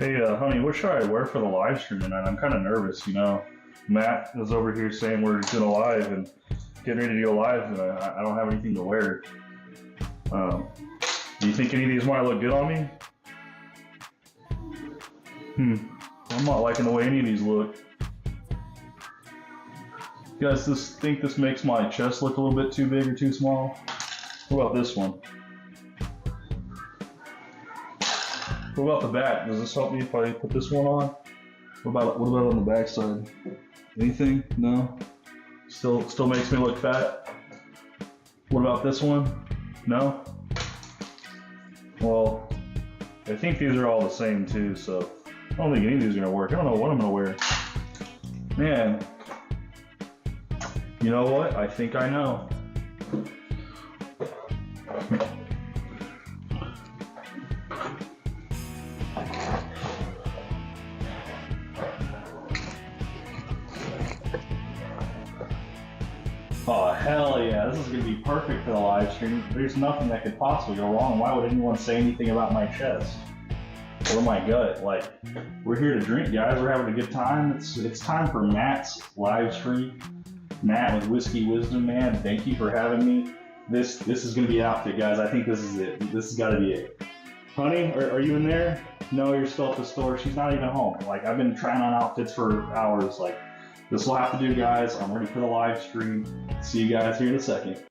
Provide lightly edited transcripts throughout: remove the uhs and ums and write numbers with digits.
Hey, honey, what should I wear for the live stream tonight? I'm kind of nervous, you know. Matt is over here saying we're doing a live and getting ready to go live, and I don't have anything to wear. Um, do you think any of these might look good on me? I'm not liking the way any of these look. You guys think this makes my chest look a little bit too big or too small? What about this one? What about the back? Does this help me if I put this one on? What about on the back side? Anything? No? Still makes me look fat? What about this one? No? Well, I think these are all the same too, so I don't think any of these are gonna work. I don't know what I'm gonna wear. Man, you know what? I think I know. Oh, hell yeah, this is gonna be perfect for the live stream. There's nothing that could possibly go wrong. Why would anyone say anything about my chest or my gut? Like, we're here to drink, guys. We're having a good time. It's time for Matt's live stream. Matt with WhiskeyWisdom, man. Thank you for having me. This is gonna be an outfit, guys. I think this is it. This has gotta be it. Honey, are you in there? No, you're still at the store. She's not even home. Like, I've been trying on outfits for hours. Like, this will have to do, guys. I'm ready for the live stream. See you guys here in a second.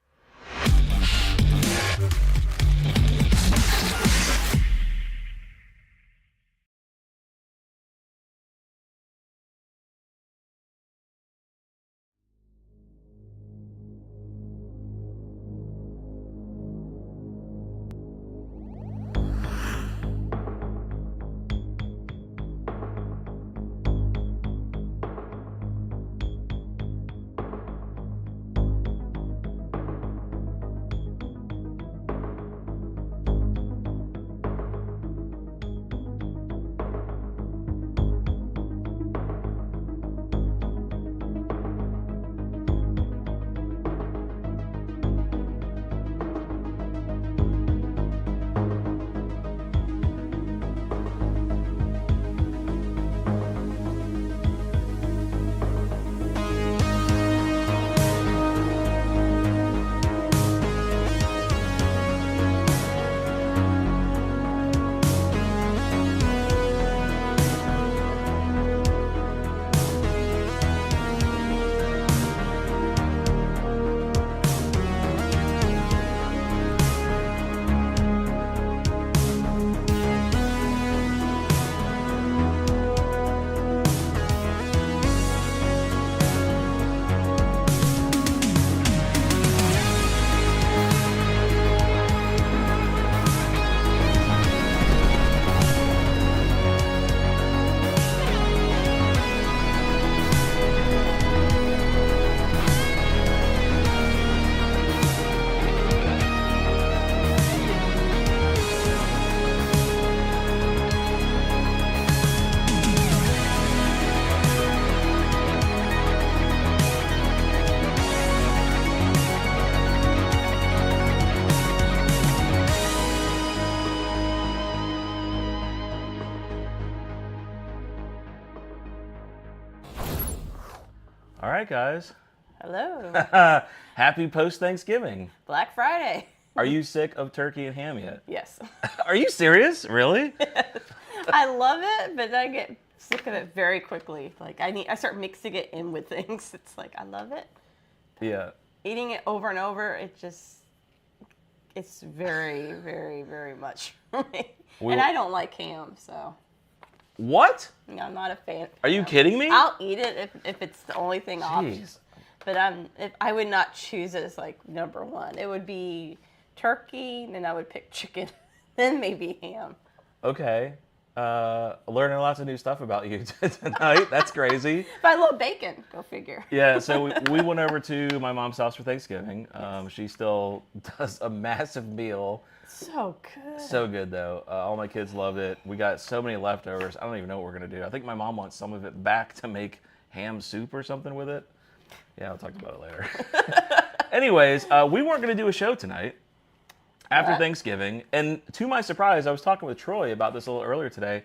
All right, guys. Hello. Happy post-Thanksgiving. Black Friday. Are you sick of turkey and ham yet? Yes. Are you serious? Really? I love it, but I get sick of it very quickly. Like I start mixing it in with things. It's like I love it. Yeah. Eating it over and over, it's very, very, very much for me. And I don't like ham, so. What? I'm not a fan. Are you kidding me? I'll eat it if it's the only thing option. But I would not choose it as like number one. It would be turkey, then I would pick chicken, then maybe ham. Okay. Learning lots of new stuff about you tonight. That's crazy. But I love bacon. Go figure. Yeah, so we went over to my mom's house for Thanksgiving. She still does a massive meal. So good. So good, though. All my kids loved it. We got so many leftovers. I don't even know what we're going to do. I think my mom wants some of it back to make ham soup or something with it. Yeah, I'll talk about it later. Anyways, we weren't going to do a show tonight after Thanksgiving. And to my surprise, I was talking with Troy about this a little earlier today.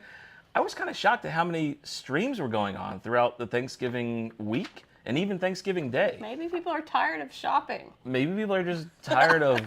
I was kind of shocked at how many streams were going on throughout the Thanksgiving week and even Thanksgiving Day. Maybe people are tired of shopping. Maybe people are just tired of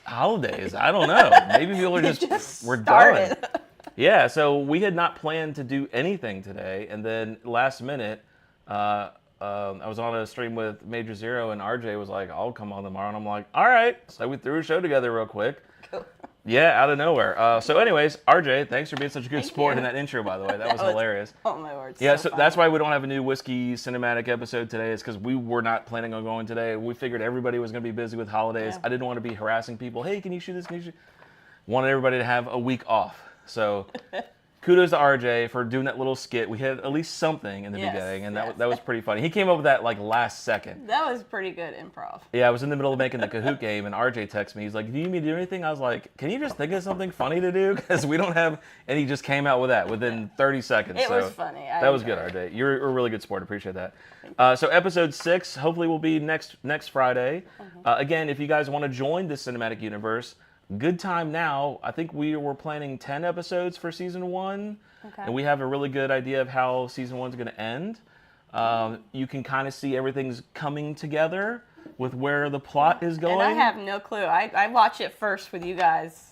holidays. I don't know. Maybe people are just we're started. done. Yeah, so we had not planned to do anything today, and then last minute, I was on a stream with Major Zero, and RJ was like, I'll come on tomorrow, and I'm like, all right. So we threw a show together real quick. Cool. Yeah, out of nowhere. So anyways, RJ, thanks for being such a good Thank sport you. in that intro, by the way. That was hilarious. Oh, my word. Yeah, so that's why we don't have a new Whiskey cinematic episode today, is because we were not planning on going today. We figured everybody was going to be busy with holidays. Yeah. I didn't want to be harassing people. Hey, can you shoot this? Can you shoot? Wanted everybody to have a week off. So kudos to RJ for doing that little skit. We had at least something in the beginning, and that was pretty funny. He came up with that like last second. That was pretty good improv. Yeah, I was in the middle of making the Kahoot game, and RJ texted me. He's like, do you need me to do anything? I was like, can you just think of something funny to do? Because we don't have, and he just came out with that within 30 seconds. It was funny. That was good, RJ. You're a really good sport. Appreciate that. So episode 6 hopefully will be next Friday. Again, if you guys want to join this cinematic universe, good time now. I think we were planning 10 episodes for season 1. Okay. And we have a really good idea of how season 1's going to end. You can kind of see everything's coming together with where the plot is going. And I have no clue. I watch it first with you guys.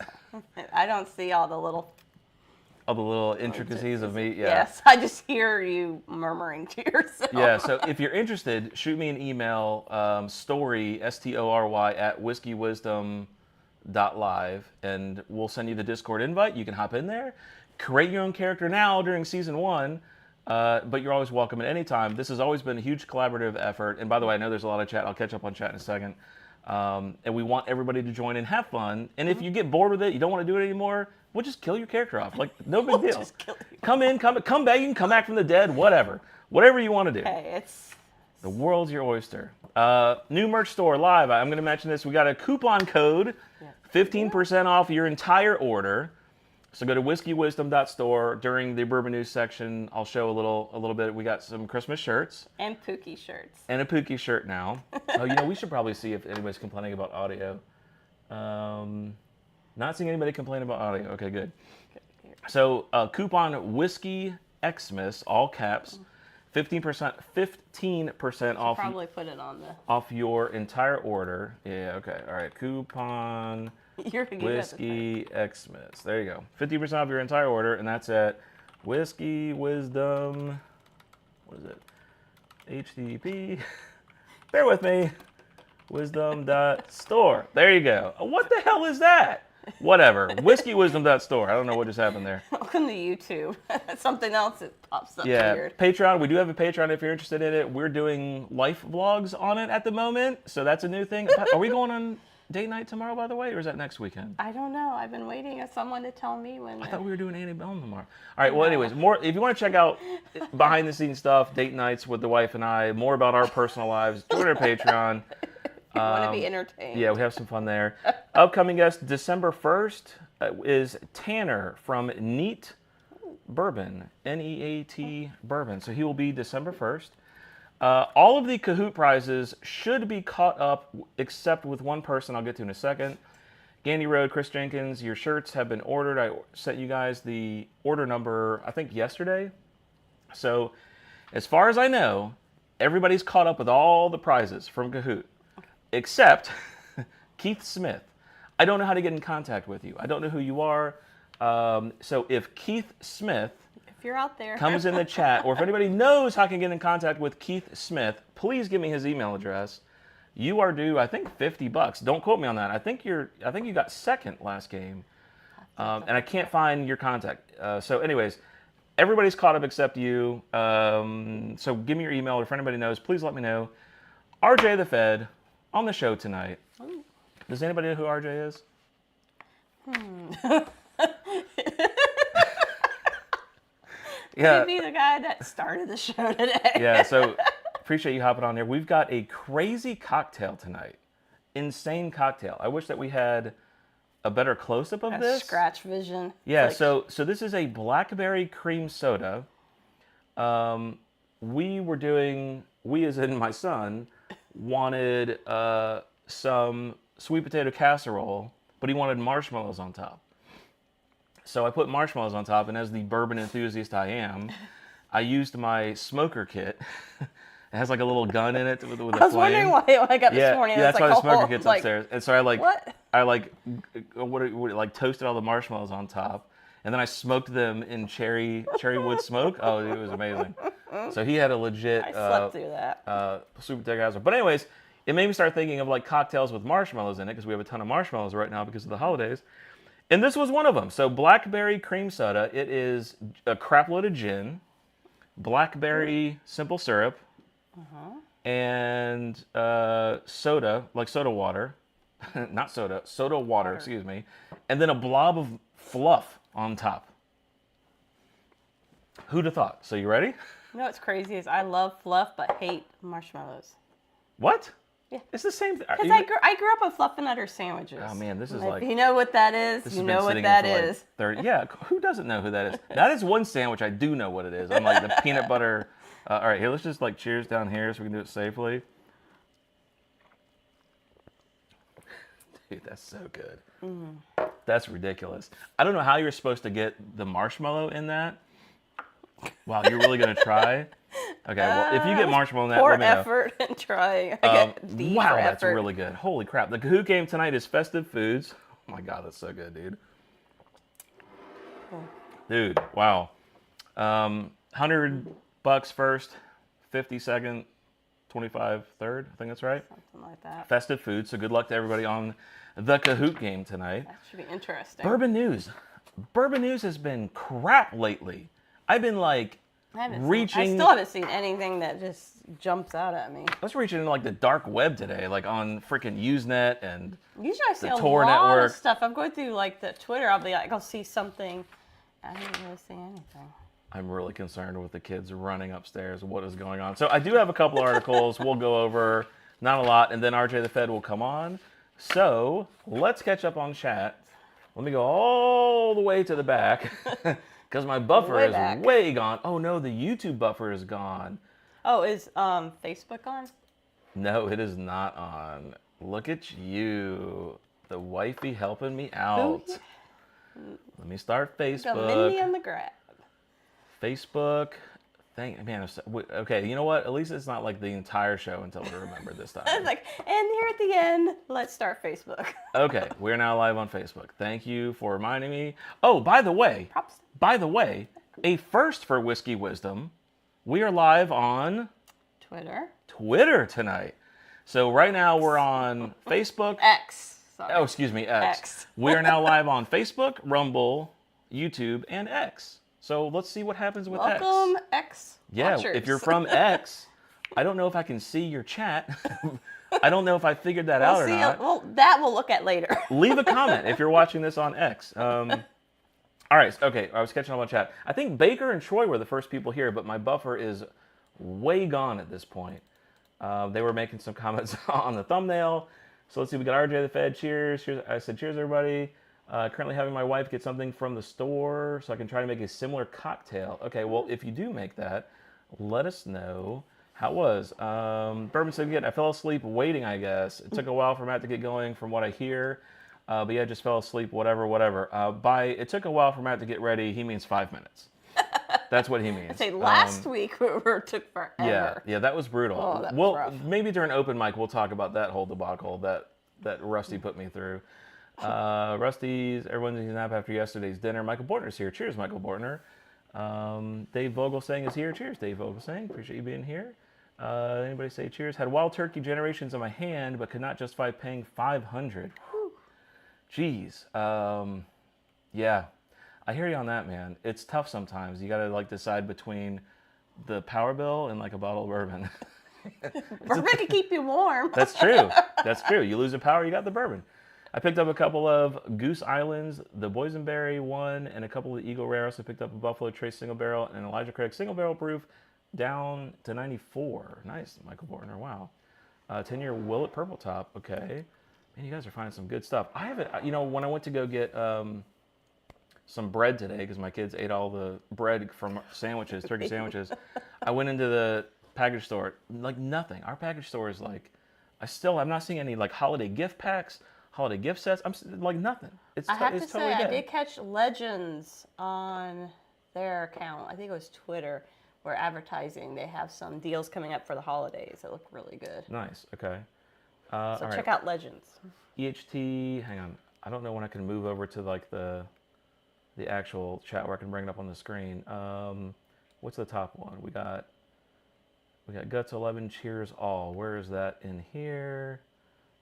I don't see all the little intricacies of me. Yeah. Yes, I just hear you murmuring to yourself. Yeah, so if you're interested, shoot me an email, story, STORY, at WhiskeyWisdom.live, and we'll send you the Discord invite. You can hop in there. Create your own character now during season 1, but you're always welcome at any time. This has always been a huge collaborative effort. And by the way, I know there's a lot of chat. I'll catch up on chat in a second. And we want everybody to join and have fun. And if you get bored with it, you don't want to do it anymore, we'll just kill your character off. Like, no big deal. Just kill you. Come back. You can come back from the dead. Whatever you want to do. Hey, The world's your oyster. New merch store live. I'm going to mention this. We got a coupon code, 15% off your entire order. So go to WhiskeyWisdom.store. During the Bourbon News section, I'll show a little bit. We got some Christmas shirts. And Pookie shirts. And a Pookie shirt now. We should probably see if anybody's complaining about audio. Not seeing anybody complain about audio. Okay, good. So coupon Whiskey Xmas, all caps, 15% off. Probably put it on the off your entire order. Yeah. Okay. All right. Coupon. Whiskey Xmas. There you go. 50% off your entire order, and that's at Whiskey Wisdom. What is it? HTTP. Bear with me. Wisdom.store. There you go. What the hell is that? Whatever. WhiskeyWisdom.store. I don't know what just happened there. Welcome to YouTube. Something else that pops up weird. Patreon. We do have a Patreon if you're interested in it. We're doing life vlogs on it at the moment, so that's a new thing. Are we going on date night tomorrow, by the way, or is that next weekend? I don't know. I've been waiting for someone to tell me when. I thought we were doing Annie Bellum tomorrow. All right. Well, anyways, more. If you want to check out behind the scenes stuff, date nights with the wife and I, more about our personal lives, join our Patreon. You want to be entertained. Yeah, we have some fun there. Upcoming guest December 1st is Tanner from Neat Bourbon, Neat Bourbon. So he will be December 1st. All of the Kahoot prizes should be caught up, except with one person I'll get to in a second. Gandy Road, Chris Jenkins, your shirts have been ordered. I sent you guys the order number, I think, yesterday. So as far as I know, everybody's caught up with all the prizes from Kahoot, except Keith Smith. I don't know how to get in contact with you. I don't know who you are. So if Keith Smith You're out there. comes in the chat, or if anybody knows how I can get in contact with Keith Smith, please give me his email address. You are due, I think, $50. Don't quote me on that. I think you got second last game, and I can't find your contact. So, anyways, everybody's caught up except you. So give me your email, or if anybody knows, please let me know. RJtheFED on the show tonight. Ooh. Does anybody know who RJ is? Yeah. He'd be the guy that started the show today. Yeah, so appreciate you hopping on there. We've got a crazy cocktail tonight. Insane cocktail. I wish that we had a better close-up of this. Scratch vision. Yeah, so this is a blackberry cream soda. We as in my son, wanted some sweet potato casserole, but he wanted marshmallows on top. So I put marshmallows on top, and as the bourbon enthusiast I am, I used my smoker kit. It has like a little gun in it with a flame. I was wondering why I got this morning. Yeah, that's why like, the smoker kit's upstairs. And so I toasted all the marshmallows on top, and then I smoked them in cherry wood smoke. Oh, it was amazing. So he had a legit I slept through that. super thick house. But anyways, it made me start thinking of like cocktails with marshmallows in it because we have a ton of marshmallows right now because of the holidays. And this was one of them. So blackberry cream soda. It is a crap load of gin, blackberry simple syrup, and soda, like soda water. Not soda, soda water, excuse me. And then a blob of fluff on top. Who'd have thought? So you ready? You know what's crazy is I love fluff but hate marshmallows. What? Yeah. It's the same thing. Because I grew up with Fluffernutter sandwiches. Oh man, this is If like... you know what that is, you know what that is. Like 30, yeah, who doesn't know who that is? That is one sandwich I do know what it is. I'm like the peanut butter... all right, here, let's just like cheers down here so we can do it safely. Dude, that's so good. That's ridiculous. I don't know how you're supposed to get the marshmallow in that. Wow, you're really going to try? Okay, well, if you get marshmallow in that, let me know. Effort and trying. I get D wow, for that's effort. really good. Holy crap. The Kahoot game tonight is festive foods. Oh my God, that's so good, dude. Dude, wow. $100 first, 50 second, 25 third. I think that's right. Something like that. Festive food. So good luck to everybody on the Kahoot game tonight. That should be interesting. Bourbon news. Bourbon news has been crap lately. I've been like I reaching. still haven't seen anything that just jumps out at me. I was reaching into like the dark web today, like on freaking Usenet and Usually I see the a Tor lot network. of stuff. I'm going through like the Twitter. I'll be like, I'll see something. I didn't really see anything. I'm really concerned with the kids running upstairs. What is going on? So I do have a couple articles we'll go over, not a lot, and then RJtheFED will come on. So let's catch up on chat. Let me go all the way to the back because my buffer is way gone. Oh no, the YouTube buffer is gone. Oh, is Facebook on? No, it is not on. Look at you, the wifey helping me out. Let me start Got Facebook. Mindy on the grab. Facebook. Okay, you know what? At least it's not like the entire show until we remember this time. It's like, and here at the end, let's start Facebook. Okay, we're now live on Facebook. Thank you for reminding me. Oh, by the way, a first for WhiskeyWisdom. We are live on Twitter tonight. So right now we're on Facebook. X. Sorry. Oh, excuse me, X. We are now live on Facebook, Rumble, YouTube, and X. So let's see what happens with X. Welcome, X. Yeah, watchers. if you're from X, I don't know if I can see your chat. I don't know if I figured that out or not. Well, that we'll look at later. Leave a comment if you're watching this on X. All right, okay, I was catching up on chat. I think Baker and Troy were the first people here, but my buffer is way gone at this point. They were making some comments on the thumbnail. So let's see, we got RJtheFED, cheers. I said cheers, everybody. Currently having my wife get something from the store so I can try to make a similar cocktail. Okay, well, if you do make that, let us know how it was. Bourbon said, again, I fell asleep waiting, I guess. It took a while for Matt to get going from what I hear. But yeah, just fell asleep, whatever. It took a while for Matt to get ready, he means 5 minutes. That's what he means. I'd say last week it took forever. Yeah, that was brutal. Oh, that was rough. Maybe during open mic we'll talk about that whole debacle that Rusty put me through. Rusty's, everyone's eating up after yesterday's dinner. Michael Bortner's here. Cheers, Michael Bortner. Dave Vogelsang is here. Cheers, Dave Vogelsang. Appreciate you being here. Anybody say cheers? Had wild turkey generations on my hand, but could not justify paying $500. Jeez. Yeah, I hear you on that, man. It's tough sometimes. You gotta like decide between the power bill and like a bottle of bourbon. Bourbon can keep you warm. That's true. That's true. You lose the power, you got the bourbon. I picked up a couple of Goose Islands, the Boysenberry one, and a couple of Eagle Rares. I picked up a Buffalo Trace single barrel and an Elijah Craig single barrel proof down to 94. Nice, Michael Bortner. Wow. 10-year Willet Purple Top. Okay. Man, you guys are finding some good stuff. I haven't, when I went to go get some bread today, because my kids ate all the bread from sandwiches, turkey sandwiches, I went into the package store. Like nothing. Our package store is like, I'm not seeing any like holiday gift packs, holiday gift sets. Like nothing. I have to say, totally I dead. did catch Legends on their account. I think it was Twitter, where advertising. They have some deals coming up for the holidays that look really good. Nice. Okay. So check out Legends. EHT. Hang on. I don't know when I can move over to like the actual chat where I can bring it up on the screen. What's the top one? We got Guts 11. Cheers all. Where is that in here?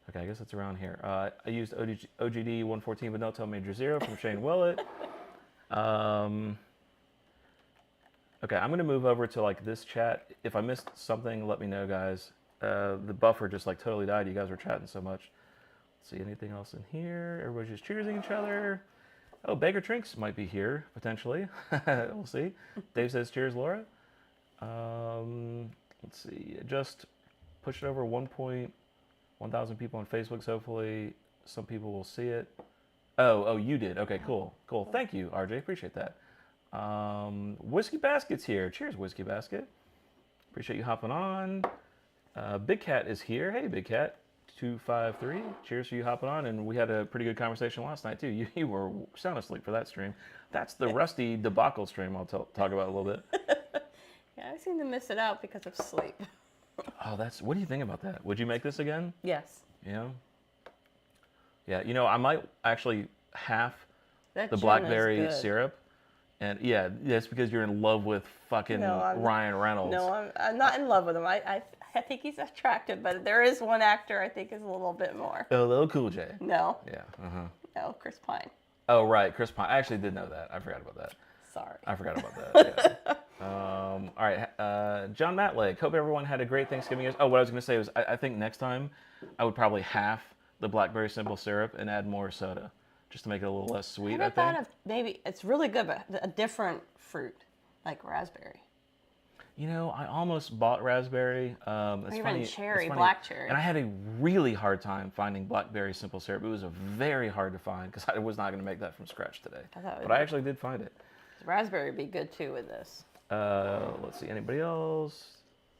Okay, I guess it's around here. I used OGD 114, but don't tell Major Zero from Shane Willett. Okay, I'm gonna move over to like this chat. If I missed something, let me know, guys. The buffer just like totally died. You guys were chatting so much. Let's see anything else in here. Everybody's just cheersing each other. Oh, Baker Trinks might be here potentially. We'll see. Dave says cheers, Laura. Let's see. Just pushed over 1,000 people on Facebook. So hopefully some people will see it. Oh, you did. Okay, cool. Thank you, RJ. Appreciate that. Whiskey Basket's here. Cheers, Whiskey Basket. Appreciate you hopping on. Big Cat is here. Hey, Big Cat. 253. Cheers for you hopping on. And we had a pretty good conversation last night, too. You were sound asleep for that stream. That's the Rusty debacle stream I'll talk about a little bit. Yeah, I seem to miss it out because of sleep. Oh, what do you think about that? Would you make this again? Yes. Yeah. Yeah, I might actually half That the gin blackberry is good. syrup. And yeah, that's because you're in love with fucking Ryan Reynolds. No, I'm not in love with him. I think he's attractive, but there is one actor I think is a little bit more. A little Cool J. No. Yeah. No, Chris Pine. Oh, right. Chris Pine. I actually did know that. I forgot about that. Sorry. I forgot about that. Yeah. All right. John Matlake. Hope everyone had a great Thanksgiving. Oh, what I was going to say was I think next time I would probably half the blackberry simple syrup and add more soda just to make it a little less sweet, I think. thought of maybe it's really good, but a different fruit, like raspberry. I almost bought raspberry. It's Or even funny, cherry, it's funny. black cherry. And I had a really hard time finding blackberry simple syrup. It was very hard to find because I was not going to make that from scratch today. But I actually did find it. Raspberry would be good too with this. Let's see, anybody else?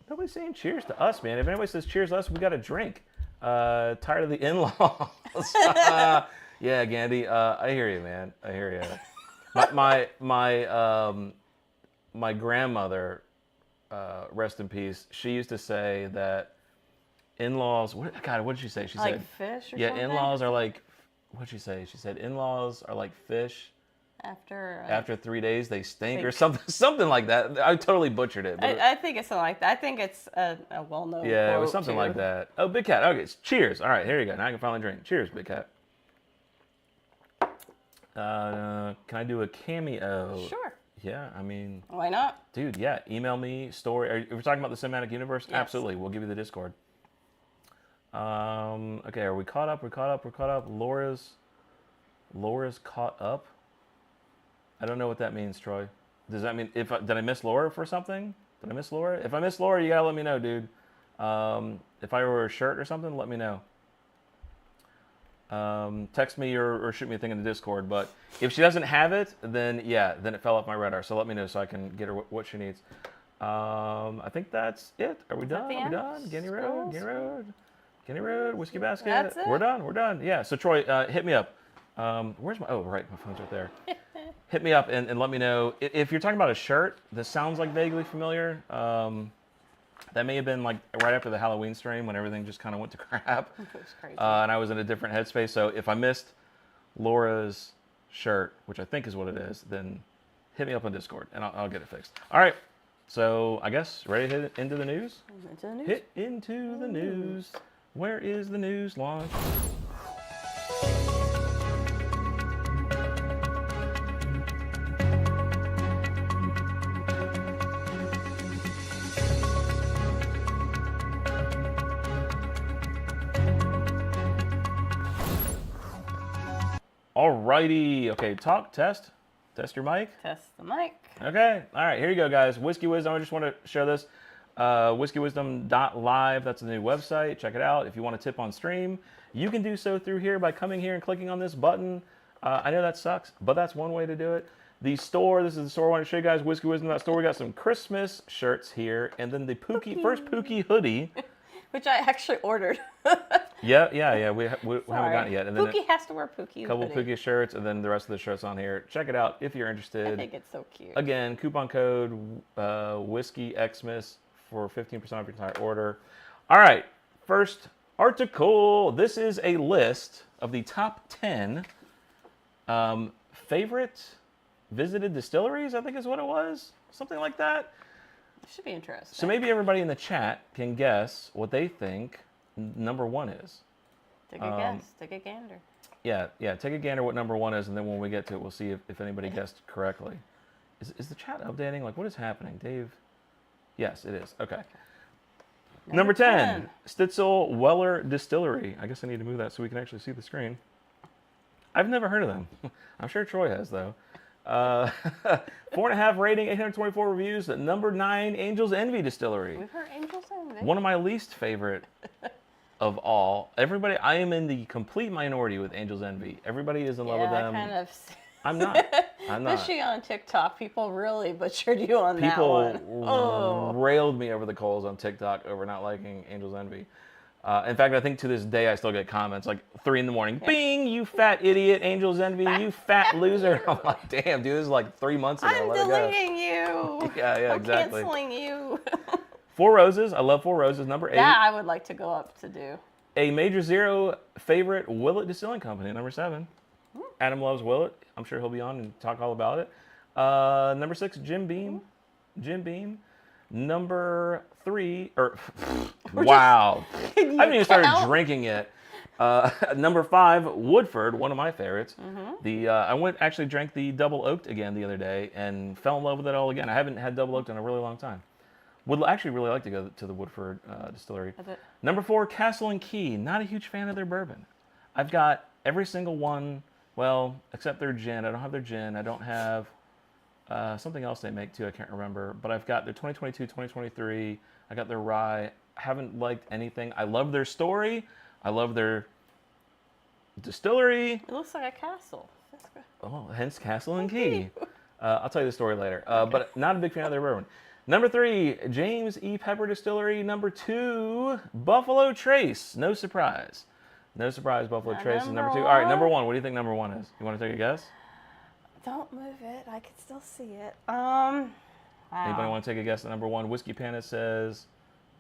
Nobody's saying cheers to us, man. If anybody says cheers to us, we got a drink. Tired of the in-laws. Yeah, Gandhi, I hear you, man. I hear you. My grandmother, rest in peace, she used to say that in-laws, what did she say? She like said, fish or yeah, something? in-laws are like, what'd she say? She said in-laws are like fish. After 3 days they stink or something like that. I totally butchered it. But I think it's something like that. I think it's a well-known yeah, quote it was something too. like that. Oh, Big Cat. Okay, cheers. All right, here you go. Now I can finally drink. Cheers, Big Cat. Can I do a cameo? Sure. Yeah, I mean. Why not? Dude, yeah. Email me story. If we're talking about the cinematic universe, Yes. absolutely. We'll give you the Discord. Okay, are we caught up? We're caught up. Laura's caught up. I don't know what that means, Troy. Does that mean did I miss Laura for something? Did I miss Laura? If I miss Laura, you gotta let me know, dude. If I wear a shirt or something, let me know. Text me or shoot me a thing in the Discord. But if she doesn't have it, then it fell off my radar. So let me know so I can get her what she needs. I think that's it. Are we done? Are we done? Guinea Road, Whiskey Basket. That's it. We're done. Yeah. So Troy, hit me up. Where's my? Oh, right, my phone's right there. Hit me up and let me know if you're talking about a shirt. This sounds like vaguely familiar. That may have been like right after the Halloween stream when everything just kind of went to crap. It was crazy. And I was in a different headspace. So if I missed Laura's shirt, which I think is what it is, then hit me up on Discord and I'll get it fixed. All right. So I guess ready to hit into the news? Into the news. Hit into the news. Where is the news launch? Alrighty. Okay, test your mic. Test the mic. Okay, all right, here you go, guys. Whiskey Wisdom, I just want to share this. WhiskeyWisdom.live, that's the new website. Check it out. If you want to tip on stream, you can do so through here by coming here and clicking on this button. I know that sucks, but that's one way to do it. The store, this is the store I want to show you guys, WhiskeyWisdom.store. We got some Christmas shirts here, and then the first Pookie hoodie. Which I actually ordered. Yeah. We haven't gotten it yet. And then Pookie has to wear Pookie. a couple Pookie shirts, and then the rest of the shirts on here. Check it out if you're interested. I think it's so cute. Again, coupon code WhiskeyXmas for 15% off your entire order. All right, first article. This is a list of the top 10 favorite visited distilleries, I think is what it was. Something like that. Should be interesting. So maybe everybody in the chat can guess what they think number 1 is. Take a guess. Take a gander. Yeah. Take a gander what number 1 is, and then when we get to it, we'll see if anybody guessed correctly. Is the chat updating? Like, what is happening, Dave? Yes, it is. Okay. Number 10, Stitzel Weller Distillery. I guess I need to move that so we can actually see the screen. I've never heard of them. I'm sure Troy has, though. 4.5 rating, 824 reviews. Number 9, Angel's Envy Distillery. We've heard Angel's Envy. One of my least favorite of all. Everybody, I am in the complete minority with Angel's Envy. Everybody is in love with them. I'm not. Especially on TikTok, people really butchered you on that one. People railed me over the coals on TikTok over not liking Angel's Envy. In fact, I think to this day I still get comments like 3 in the morning. Yeah. Bing, you fat idiot, Angel's Envy, you fat loser. I'm like, damn, dude, this is like 3 months ago. I'm deleting you. Yeah, exactly. I'm canceling you. Four Roses. I love Four Roses. Number 8. That I would like to go up to do. A Major Zero favorite, Willett Distilling Company. Number 7. Adam loves Willett. I'm sure he'll be on and talk all about it. Number 6, Jim Beam. Number 3, wow. I haven't even started drinking yet. Number 5, Woodford, one of my favorites. I actually drank the Double Oaked again the other day and fell in love with it all again. I haven't had Double Oaked in a really long time. Would actually really like to go to the Woodford distillery. Number 4, Castle and Key. Not a huge fan of their bourbon. I've got every single one. Well, except their gin. I don't have their gin. I don't have something else they make too. I can't remember. But I've got their 2022, 2023. I got their rye. I haven't liked anything. I love their story. I love their distillery. It looks like a castle. Oh, hence Castle and Key. I'll tell you the story later. But not a big fan of their bourbon. Number 3, James E. Pepper Distillery. Number 2, Buffalo Trace. No surprise. No surprise, Buffalo Trace is number 2. All right, number 1. What do you think number 1 is? You want to take a guess? Don't move it. I can still see it. Wow. Anybody want to take a guess at number 1? Whiskey Panda says,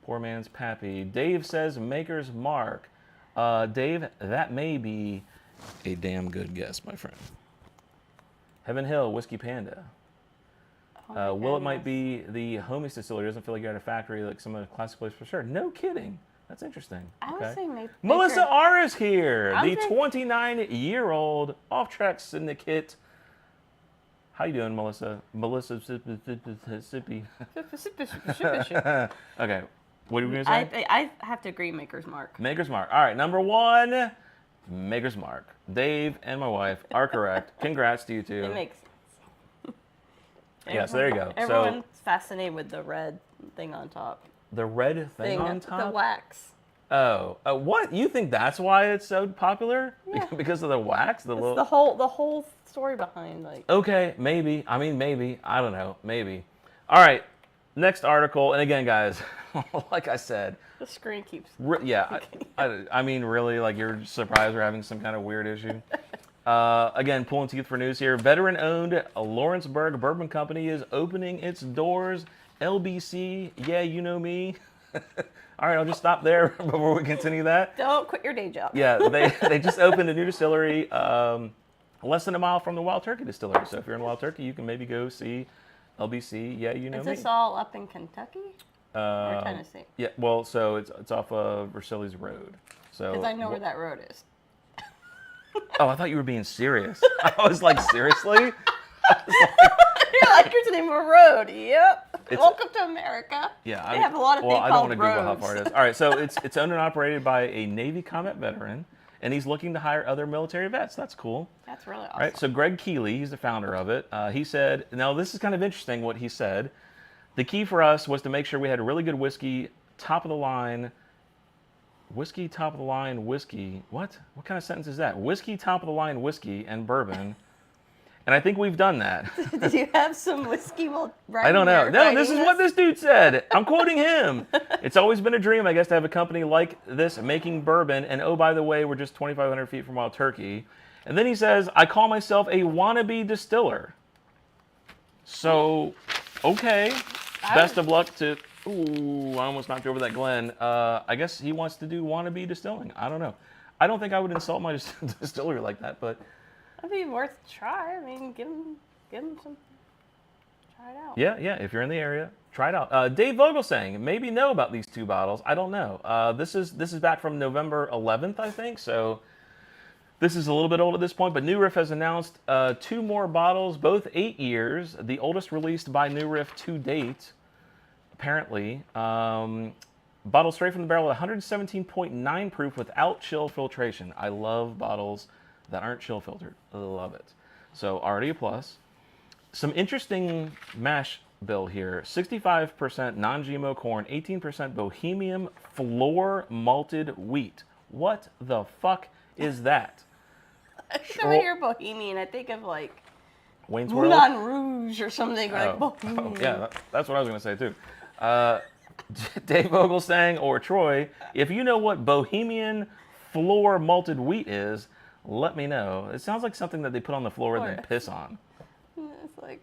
poor man's Pappy. Dave says, Maker's Mark. Dave, that may be a damn good guess, my friend. Heaven Hill, Whiskey Panda. Will it might be the Homies Distillery? Doesn't feel like you're at a factory like some of the classic places for sure. No kidding. That's interesting. I would say Maker. Melissa R is here, the 29-year-old off-track syndicate. How you doing, Melissa? Melissa Sippy. Okay, what are we going to say? I have to agree, Maker's Mark. Maker's Mark. All right, number 1, Maker's Mark. Dave and my wife are correct. Congrats to you two. It makes sense. Yeah, so there you go. Everyone's fascinated with the red thing on top. The red thing on top? The wax. Oh, what? You think that's why it's so popular? Yeah. Because of the wax? The whole story behind Okay, maybe. I mean, maybe. I don't know. Maybe. All right. Next article. And again, guys, like I said. The screen keeps. I mean, really, like you're surprised we're having some kind of weird issue. Again, pulling teeth for news here. Veteran-owned Lawrenceburg Bourbon Company is opening its doors. LBC, yeah, you know me. All right, I'll just stop there before we continue that. Don't quit your day job. Yeah, they just opened a new distillery less than a mile from the Wild Turkey Distillery. So if you're in Wild Turkey, you can maybe go see LBC, yeah, you know me. Is this all up in Kentucky or Tennessee? Yeah, well, so it's off of Versailles Road. Because I know where that road is. Oh, I thought you were being serious. I was like, seriously? You're like, here's the name of a road. Yep. Welcome to America. Yeah, they have a lot of things called roads. I don't want to Google how far it is. All right, so it's owned and operated by a Navy combat veteran, and he's looking to hire other military vets. That's cool. That's really awesome. All right, so Greg Keeley, he's the founder of it. He said, now this is kind of interesting what he said. The key for us was to make sure we had a really good whiskey, top of the line. Whiskey, top of the line, whiskey. What? What kind of sentence is that? Whiskey, top of the line, whiskey, and bourbon. And I think we've done that. Did you have some whiskey while I don't know. No, this is what this. this dude said. I'm quoting him. It's always been a dream, I guess, to have a company like this making bourbon. And oh, by the way, we're just 2,500 feet from Wild Turkey. And then he says, I call myself a wannabe distiller. So, okay. Best of luck to... Ooh, I almost knocked over that Glen. I guess he wants to do wannabe distilling. I don't know. I don't think I would insult my distillery like that, but... That'd be worth a try. I mean, give him some... Try it out. Yeah, if you're in the area, try it out. Dave Vogel saying, maybe know about these 2 bottles. I don't know. This is back from November 11th, I think, so this is a little bit old at this point, but New Riff has announced 2 more bottles, both 8 years, the oldest released by New Riff to date, apparently. Bottle straight from the barrel at 117.9 proof without chill filtration. I love bottles that aren't chill filtered. I love it. So already a plus. Some interesting mash bill here. 65% non-GMO corn, 18% Bohemian floor malted wheat. What the fuck is that? When I hear Bohemian, I think of like Wayne's World? Moulin Rouge or something. Like Bohemian. Yeah, that's what I was going to say too. Dave Vogel saying, or Troy, if you know what Bohemian floor malted wheat is, let me know. It sounds like something that they put on the floor and then piss on. It's like...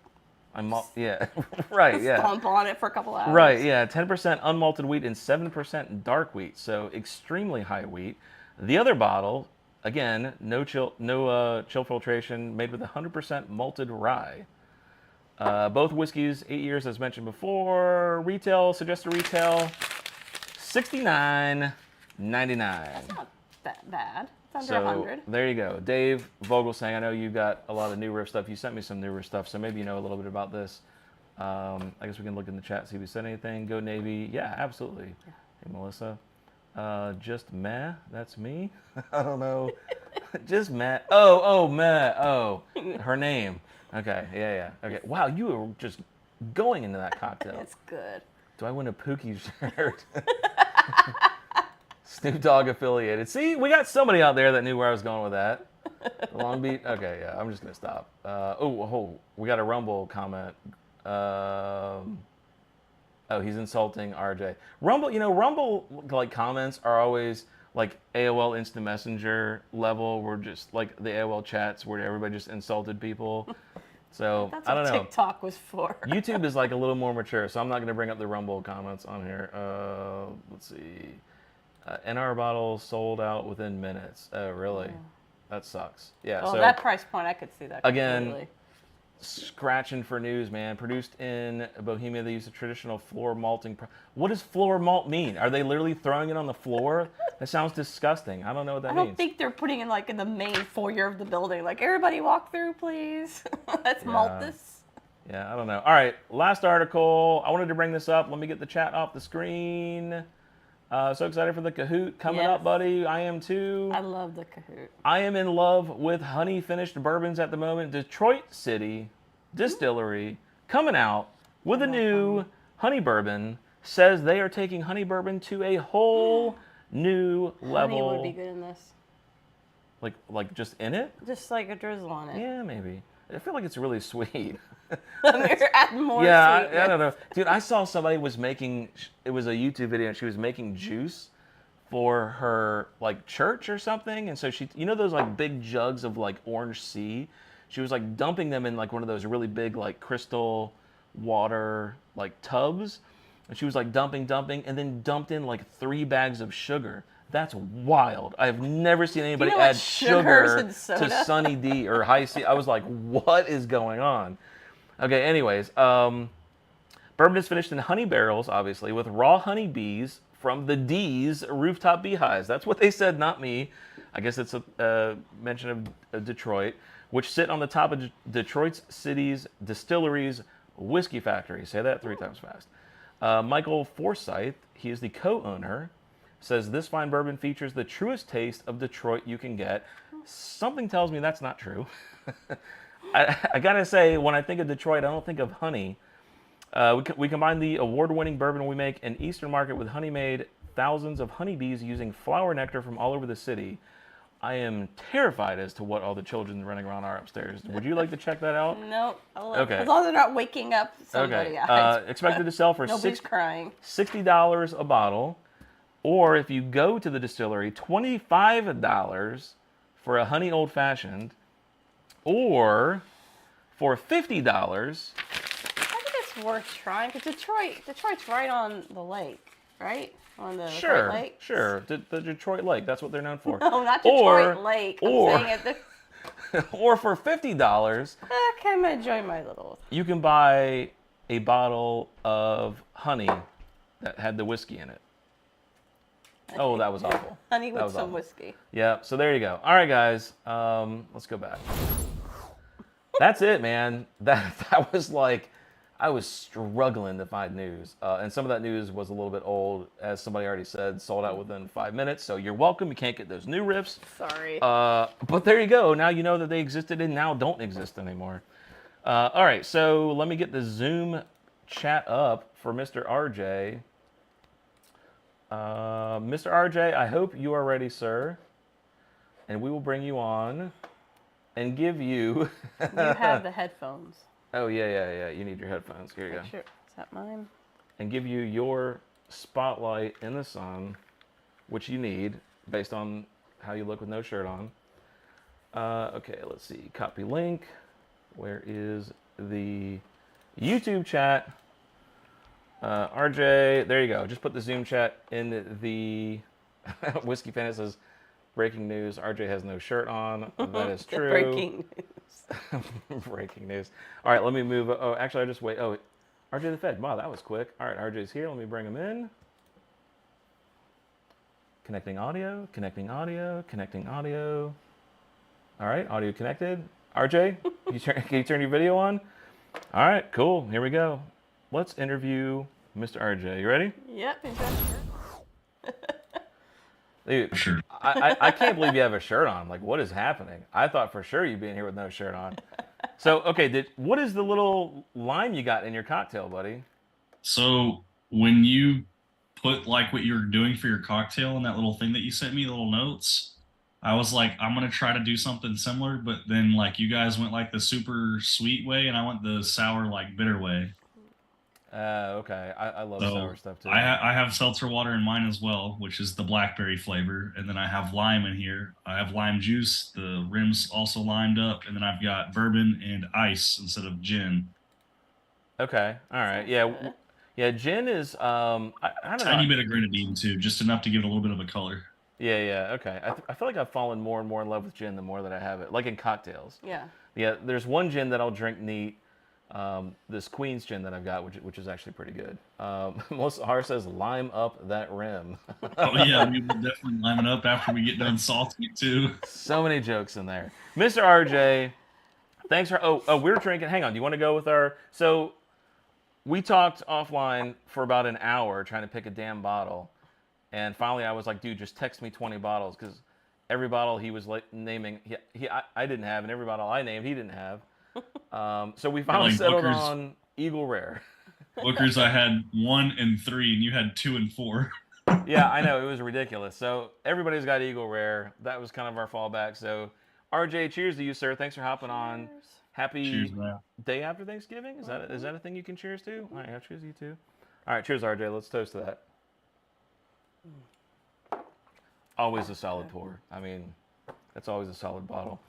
Yeah, right, yeah. Stomp on it for a couple hours. Right, yeah. 10% unmalted wheat and 7% dark wheat, so extremely high wheat. The other bottle, again, no chill filtration, made with 100% malted rye. Both whiskeys, 8 years, as mentioned before. Suggested retail, $69.99. That's not that bad. It's under 100. There you go. Dave Vogel saying, I know you got a lot of New Riff stuff. You sent me some New Riff stuff, so maybe you know a little bit about this. I guess we can look in the chat, see if we said anything. Go Navy. Yeah, absolutely. Yeah. Hey, Melissa. Just meh. That's me. I don't know. Just meh. Oh, meh. Oh, her name. Okay. Yeah. Okay. Wow, you were just going into that cocktail. It's good. Do I win a Pookie shirt? Snoop Dogg affiliated. See, we got somebody out there that knew where I was going with that. Long Beach. Okay, yeah, I'm just gonna stop. We got a Rumble comment. He's insulting RJ. Rumble like comments are always like AOL Instant Messenger level. We're just like the AOL chats where everybody just insulted people. So That's I don't what know. TikTok was for. YouTube is like a little more mature, so I'm not gonna bring up the Rumble comments on here. Let's see. NR bottle sold out within minutes. Oh, really? Yeah. That sucks. Yeah. Well, so that price point, I could see that. again, completely. Scratching for news, man. Produced in Bohemia, they use a traditional floor malting. What does floor malt mean? Are they literally throwing it on the floor? That sounds disgusting. I don't know what that means. I don't think they're putting it like in the main foyer of the building. Like, everybody walk through, please. Let's malt this. Yeah, I don't know. All right, last article. I wanted to bring this up. Let me get the chat off the screen. So excited for the Kahoot coming up, buddy. I am too. I love the Kahoot. I am in love with honey finished bourbons at the moment. Detroit City Distillery coming out with a new honey bourbon. Says they are taking honey bourbon to a whole new level. Honey would be good in this. Like just in it? Just like a drizzle on it. Yeah, maybe. I feel like it's really sweet. You're adding more yeah, sweetness. I don't know. Dude, I saw somebody was making, it was a YouTube video, and she was making juice for her, like, church or something. And so she, you know those, like, big jugs of, like, orange C? She was, like, dumping them in, like, one of those really big, like, crystal water, like, tubs. And she was, like, dumping, and then dumped in, like, 3 bags of sugar. That's wild. I've never seen anybody add sugar to Sunny D or High C. I was like, what is going on? Okay, anyways, bourbon is finished in honey barrels, obviously, with raw honey bees from the D's rooftop beehives. That's what they said, not me. I guess it's a mention of Detroit, which sit on the top of Detroit City's distillery's whiskey factory. Say that 3 times fast. Michael Forsyth, he is the co-owner, says this fine bourbon features the truest taste of Detroit you can get. Something tells me that's not true. I gotta say, when I think of Detroit, I don't think of honey. We combine the award-winning bourbon we make in Eastern Market with honey made thousands of honeybees using flower nectar from all over the city. I am terrified as to what all the children running around are upstairs. Would you like to check that out? Nope. Okay. As long as they're not waking up somebody. Okay. Expected to sell for Nobody's crying. $60 a bottle. Or if you go to the distillery, $25 for a honey old fashioned. Or for $50. I think it's worth trying because Detroit's right on the lake, right? On the Great Lake. Sure. The Detroit Lake. That's what they're known for. No, not Detroit Lake. I'm saying it. Or for $50, Okay, I'm gonna enjoy my little. you can buy a bottle of honey that had the whiskey in it. Oh, that was awful. Honey with was some awful. whiskey. Yeah, so there you go. All right, guys. Let's go back. That's it, man. That was like, I was struggling to find news. And some of that news was a little bit old, as somebody already said, sold out within 5 minutes. So you're welcome. You can't get those new riffs. Sorry. But there you go. Now you know that they existed and now don't exist anymore. All right, so let me get the Zoom chat up for Mr. RJ. Mr. RJ, I hope you are ready, sir. And we will bring you on and give you... You have the headphones. Oh, yeah. You need your headphones. Here you go. Sure. Is that mine? And give you your spotlight in the sun, which you need based on how you look with no shirt on. Okay, let's see. Copy link. Where is the YouTube chat? RJ, there you go. Just put the Zoom chat in the Whiskey Fan. It says, breaking news, RJ has no shirt on. That is true. Breaking news. Breaking news. All right, let me move. Oh, actually, I just wait. Oh, RJtheFED. Wow, that was quick. All right, RJ's here. Let me bring him in. Connecting audio, connecting audio, connecting audio. All right, audio connected. RJ, can you turn your video on? All right, cool. Here we go. Let's interview Mr. RJ. You ready? Yep. Dude, Sure. I can't believe you have a shirt on. Like, what is happening? I thought for sure you'd be in here with no shirt on. So, okay, what is the little lime you got in your cocktail, buddy? So when you put like what you're doing for your cocktail in that little thing that you sent me, the little notes, I was like, I'm gonna try to do something similar, but then like you guys went like the super sweet way, and I went the sour like bitter way. Okay. I love sour stuff too. I have seltzer water in mine as well, which is the blackberry flavor, and then I have lime in here. I have lime juice. The rim's also limed up, and then I've got bourbon and ice instead of gin. Okay. All right. Yeah. Yeah. Gin is I don't know. Tiny bit of grenadine too, just enough to give it a little bit of a color. Yeah. Okay. I feel like I've fallen more and more in love with gin the more that I have it, like in cocktails. Yeah. Yeah. There's one gin that I'll drink neat. This Queen's gin that I've got, which is actually pretty good. Most R says lime up that rim. Oh yeah, we will definitely lime it up after we get done salting it too. So many jokes in there, Mr. RJ. Thanks for. Oh, we're drinking. Hang on. Do you want to go with our? So we talked offline for about an hour trying to pick a damn bottle, and finally I was like, dude, just text me 20 bottles because every bottle he was like naming, I didn't have, and every bottle I named he didn't have. So we finally settled on Eagle Rare. Booker's, I had 1 and 3, and you had 2 and 4. Yeah, I know, it was ridiculous. So everybody's got Eagle Rare. That was kind of our fallback. So RJ, cheers to you, sir. Thanks for hopping on. Happy Cheers, man. day after Thanksgiving. Is that a thing you can cheers to? All right, I'll cheers to you too. All right, cheers, RJ. Let's toast to that. Always a solid pour. I mean, that's always a solid bottle.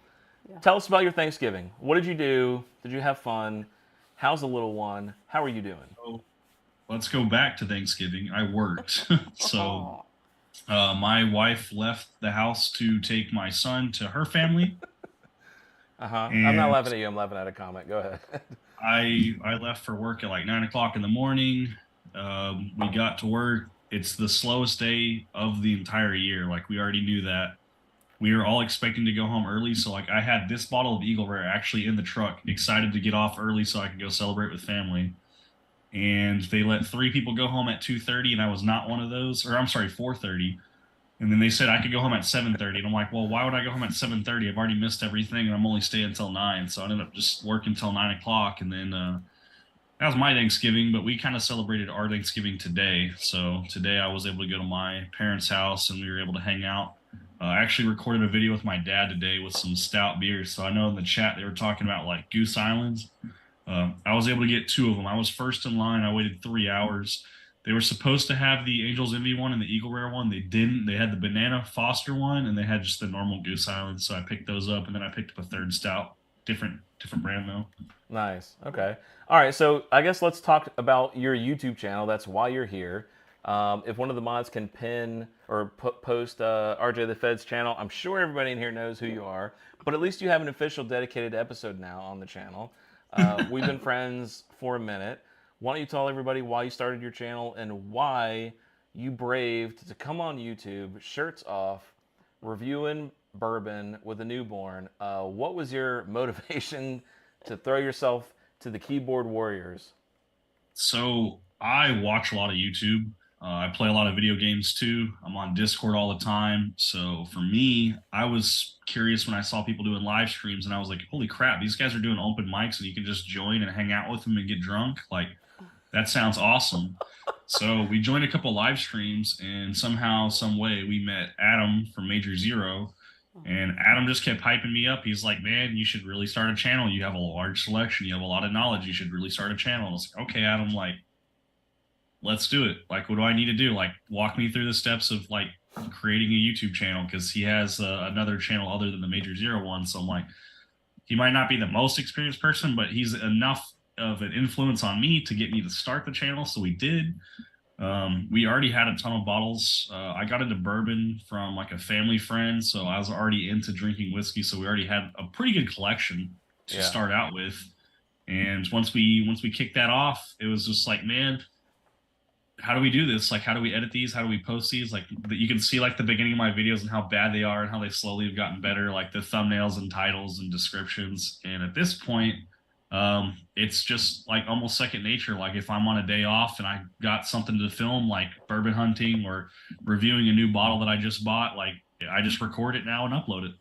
Yeah. Tell us about your Thanksgiving. What did you do? Did you have fun? How's the little one? How are you doing? So, let's go back to Thanksgiving. I worked. So my wife left the house to take my son to her family. I'm not laughing at you. I'm laughing at a comment. Go ahead. I left for work at like 9 o'clock in the morning. We got to work. It's the slowest day of the entire year. Like, we already knew that. We were all expecting to go home early, so like I had this bottle of Eagle Rare actually in the truck, excited to get off early so I could go celebrate with family. And they let 3 people go home at 2:30, and I was not one of those. Or I'm sorry, 4:30. And then they said I could go home at 7:30, and I'm like, well, why would I go home at 7:30? I've already missed everything, and I'm only staying until 9. So I ended up just working until 9 o'clock, and then that was my Thanksgiving. But we kind of celebrated our Thanksgiving today. So today I was able to go to my parents' house, and we were able to hang out. I actually recorded a video with my dad today with some stout beers. So I know in the chat they were talking about like Goose Islands. I was able to get 2 of them. I was first in line. I waited 3 hours. They were supposed to have the Angel's Envy one and the Eagle Rare one. They didn't. They had the Banana Foster one, and they had just the normal Goose Island. So I picked those up, and then I picked up a third stout, different brand though. Nice. Okay. All right. So I guess let's talk about your YouTube channel. That's why you're here. If one of the mods can pin or post RJtheFED's channel, I'm sure everybody in here knows who you are. But at least you have an official dedicated episode now on the channel. We've been friends for a minute. Why don't you tell everybody why you started your channel and why you braved to come on YouTube, shirts off, reviewing bourbon with a newborn. What was your motivation to throw yourself to the keyboard warriors? So I watch a lot of YouTube. I play a lot of video games too. I'm on Discord all the time. So for me, I was curious when I saw people doing live streams, and I was like, holy crap, these guys are doing open mics and you can just join and hang out with them and get drunk. Like, that sounds awesome. So we joined a couple live streams, and somehow, some way, we met Adam from Major Zero. And Adam just kept hyping me up. He's like, man, you should really start a channel. You have a large selection. You have a lot of knowledge. You should really start a channel. I was like, okay, Adam, like, let's do it. Like, what do I need to do? Like, walk me through the steps of like creating a YouTube channel, because he has another channel other than the Major Zero one. So I'm like, he might not be the most experienced person, but he's enough of an influence on me to get me to start the channel. So we did. We already had a ton of bottles. I got into bourbon from like a family friend, so I was already into drinking whiskey. So we already had a pretty good collection to start out with. And once we kicked that off, it was just like, man, how do we do this? Like, how do we edit these? How do we post these? Like, you can see like the beginning of my videos and how bad they are and how they slowly have gotten better, like the thumbnails and titles and descriptions. And at this point, it's just like almost second nature. Like, if I'm on a day off and I got something to film, like bourbon hunting or reviewing a new bottle that I just bought, like I just record it now and upload it.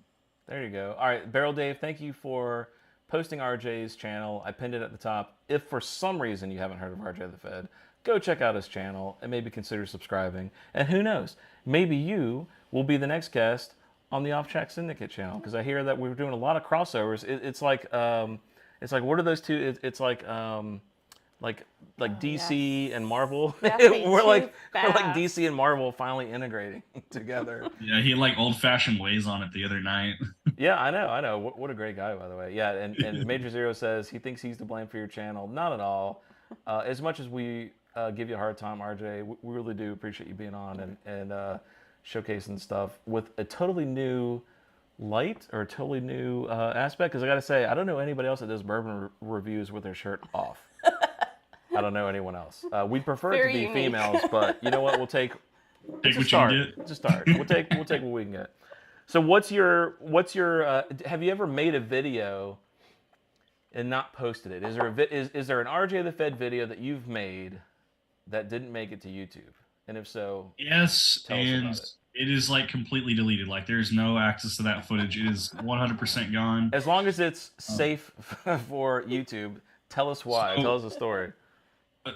There you go. All right, Barrel Dave, thank you for posting RJ's channel. I pinned it at the top. If for some reason you haven't heard of RJtheFED, go check out his channel and maybe consider subscribing. And who knows, maybe you will be the next guest on the Off Track Syndicate channel, because I hear that we're doing a lot of crossovers. It's like what are those two? It's like DC and Marvel. we're like DC and Marvel finally integrating together. Yeah, he like old-fashioned Waze on it the other night. Yeah, I know. What a great guy, by the way. Yeah, and Major Zero says he thinks he's to blame for your channel. Not at all. As much as we give you a hard time, RJ, we really do appreciate you being on and showcasing stuff with a totally new light or a totally new aspect. Because I got to say, I don't know anybody else that does bourbon reviews with their shirt off. I don't know anyone else. We'd prefer it to be females, but you know what? We'll take what you start. can get. It's a start. We'll take what we can get. So what's your have you ever made a video and not posted it? Is there an RJtheFED video that you've made that didn't make it to YouTube? And if so, yes, tell us and about it. It is like completely deleted. Like, there's no access to that footage. It is 100% gone. As long as it's safe for YouTube, tell us why. So, tell us a story.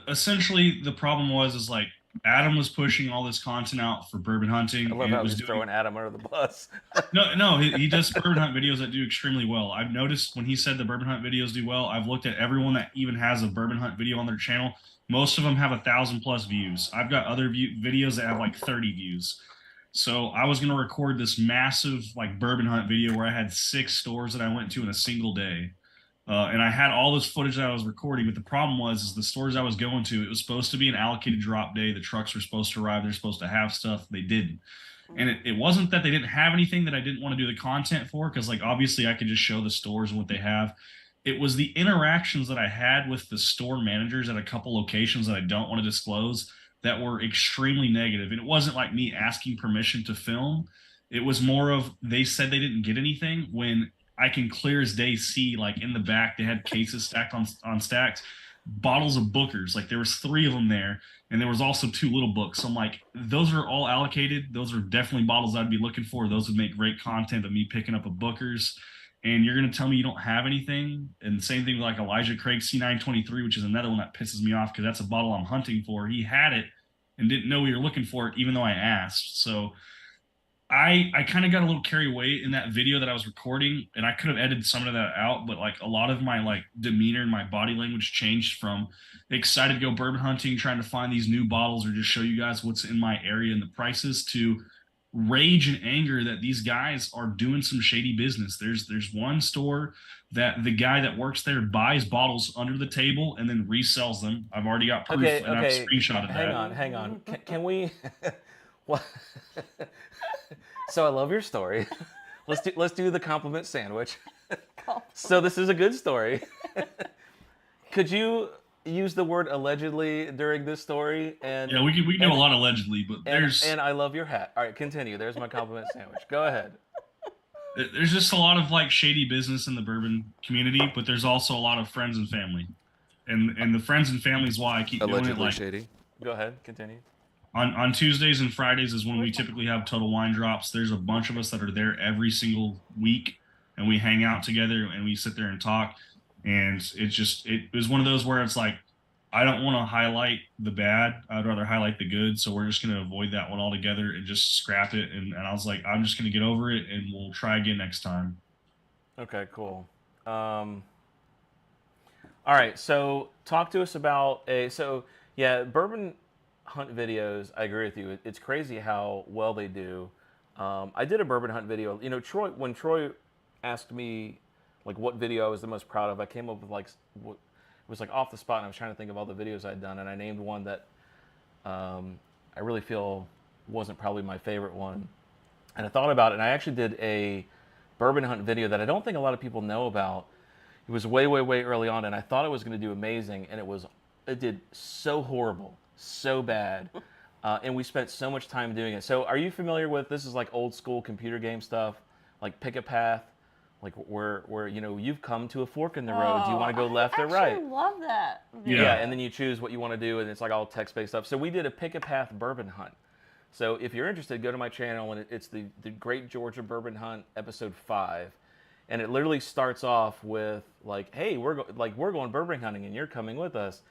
Essentially, the problem was like Adam was pushing all this content out for bourbon hunting. I love how he's throwing Adam under the bus. No, he does bourbon hunt videos that do extremely well. I've noticed when he said the bourbon hunt videos do well, I've looked at everyone that even has a bourbon hunt video on their channel. Most of them have 1,000+ views. I've got other videos that have like 30 views. So I was going to record this massive like bourbon hunt video where I had 6 stores that I went to in a single day. And I had all this footage that I was recording, but the problem was the stores I was going to, it was supposed to be an allocated drop day. The trucks were supposed to arrive. They're supposed to have stuff. They didn't. And it wasn't that they didn't have anything that I didn't want to do the content for, because like obviously I could just show the stores and what they have. It was the interactions that I had with the store managers at a couple locations that I don't want to disclose that were extremely negative. And it wasn't like me asking permission to film. It was more of they said they didn't get anything when I can clear as day see, like in the back, they had cases stacked on stacks, bottles of Bookers. Like there was 3 of them there, and there was also 2 little books. So I'm like, those are all allocated. Those are definitely bottles I'd be looking for. Those would make great content of me picking up a Bookers. And you're going to tell me you don't have anything? And same thing with like Elijah Craig C923, which is another one that pisses me off because that's a bottle I'm hunting for. He had it and didn't know we were looking for it, even though I asked. So I kind of got a little carried away in that video that I was recording, and I could have edited some of that out, but like a lot of my like demeanor and my body language changed from excited to go bourbon hunting, trying to find these new bottles or just show you guys what's in my area and the prices, to rage and anger that these guys are doing some shady business. There's one store that the guy that works there buys bottles under the table and then resells them. I've already got proof, and I've screenshotted that. Hang on. Can we? What? So I love your story. Let's do the compliment sandwich. So this is a good story. Could you use the word allegedly during this story? And yeah, we can do a lot allegedly, but and I love your hat. All right, continue. There's my compliment sandwich. Go ahead. There's just a lot of like shady business in the bourbon community, but there's also a lot of friends and family, and the friends and family is why I keep doing it. Like, shady. Go ahead, continue. On Tuesdays and Fridays is when we typically have Total Wine Drops. There's a bunch of us that are there every single week, and we hang out together and we sit there and talk. And it was one of those where it's like, I don't want to highlight the bad. I'd rather highlight the good. So we're just going to avoid that one altogether and just scrap it. And I was like, I'm just going to get over it, and we'll try again next time. Okay, cool. All right, so talk to us about bourbon hunt videos. I agree with you. It's crazy how well they do. I did a bourbon hunt video. You know, when Troy asked me like what video I was the most proud of, I came up with like it was like off the spot, and I was trying to think of all the videos I'd done, and I named one that I really feel wasn't probably my favorite one. And I thought about it, and I actually did a bourbon hunt video that I don't think a lot of people know about. It was way, way, way early on, and I thought it was going to do amazing, and it did so horrible, so bad, and we spent so much time doing it. So are you familiar with, this is like old school computer game stuff, like Pick a Path, like where you know, you've come to a fork in the road. Do you want to go left or right? I love that video. Yeah, and then you choose what you want to do, and it's like all text-based stuff. So we did a Pick a Path bourbon hunt. So if you're interested, go to my channel, and it's the Great Georgia Bourbon Hunt, episode 5. And it literally starts off with like, hey, we're going bourbon hunting, and you're coming with us.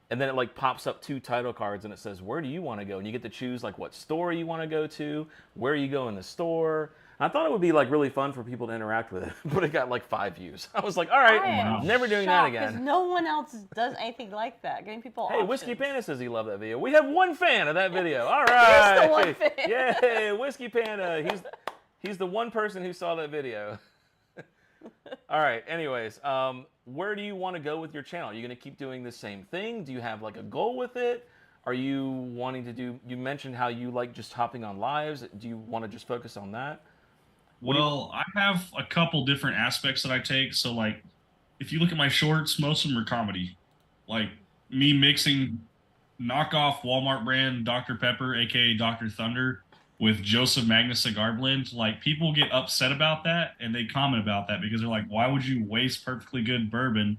And then it like pops up 2 title cards, and it says, where do you want to go? And you get to choose like what store you want to go to, where you go in the store. And I thought it would be like really fun for people to interact with it, but it got like 5 views. I was like, all right, never doing that again. No one else does anything like that. Getting people Hey, options. Whiskey Panda says he loved that video. We have one fan of that video. All right. He's the one fan. Yay, Whiskey Panda. He's the one person who saw that video. All right. Anyways, where do you want to go with your channel? Are you going to keep doing the same thing? Do you have like a goal with it? Are you wanting to do? You mentioned how you like just hopping on lives. Do you want to just focus on that? Well, I have a couple different aspects that I take. So, like, if you look at my shorts, most of them are comedy. Like me mixing knockoff Walmart brand Dr. Pepper, aka Dr. Thunder, with Joseph Magnus cigar blend. Like, people get upset about that, and they comment about that because they're like, why would you waste perfectly good bourbon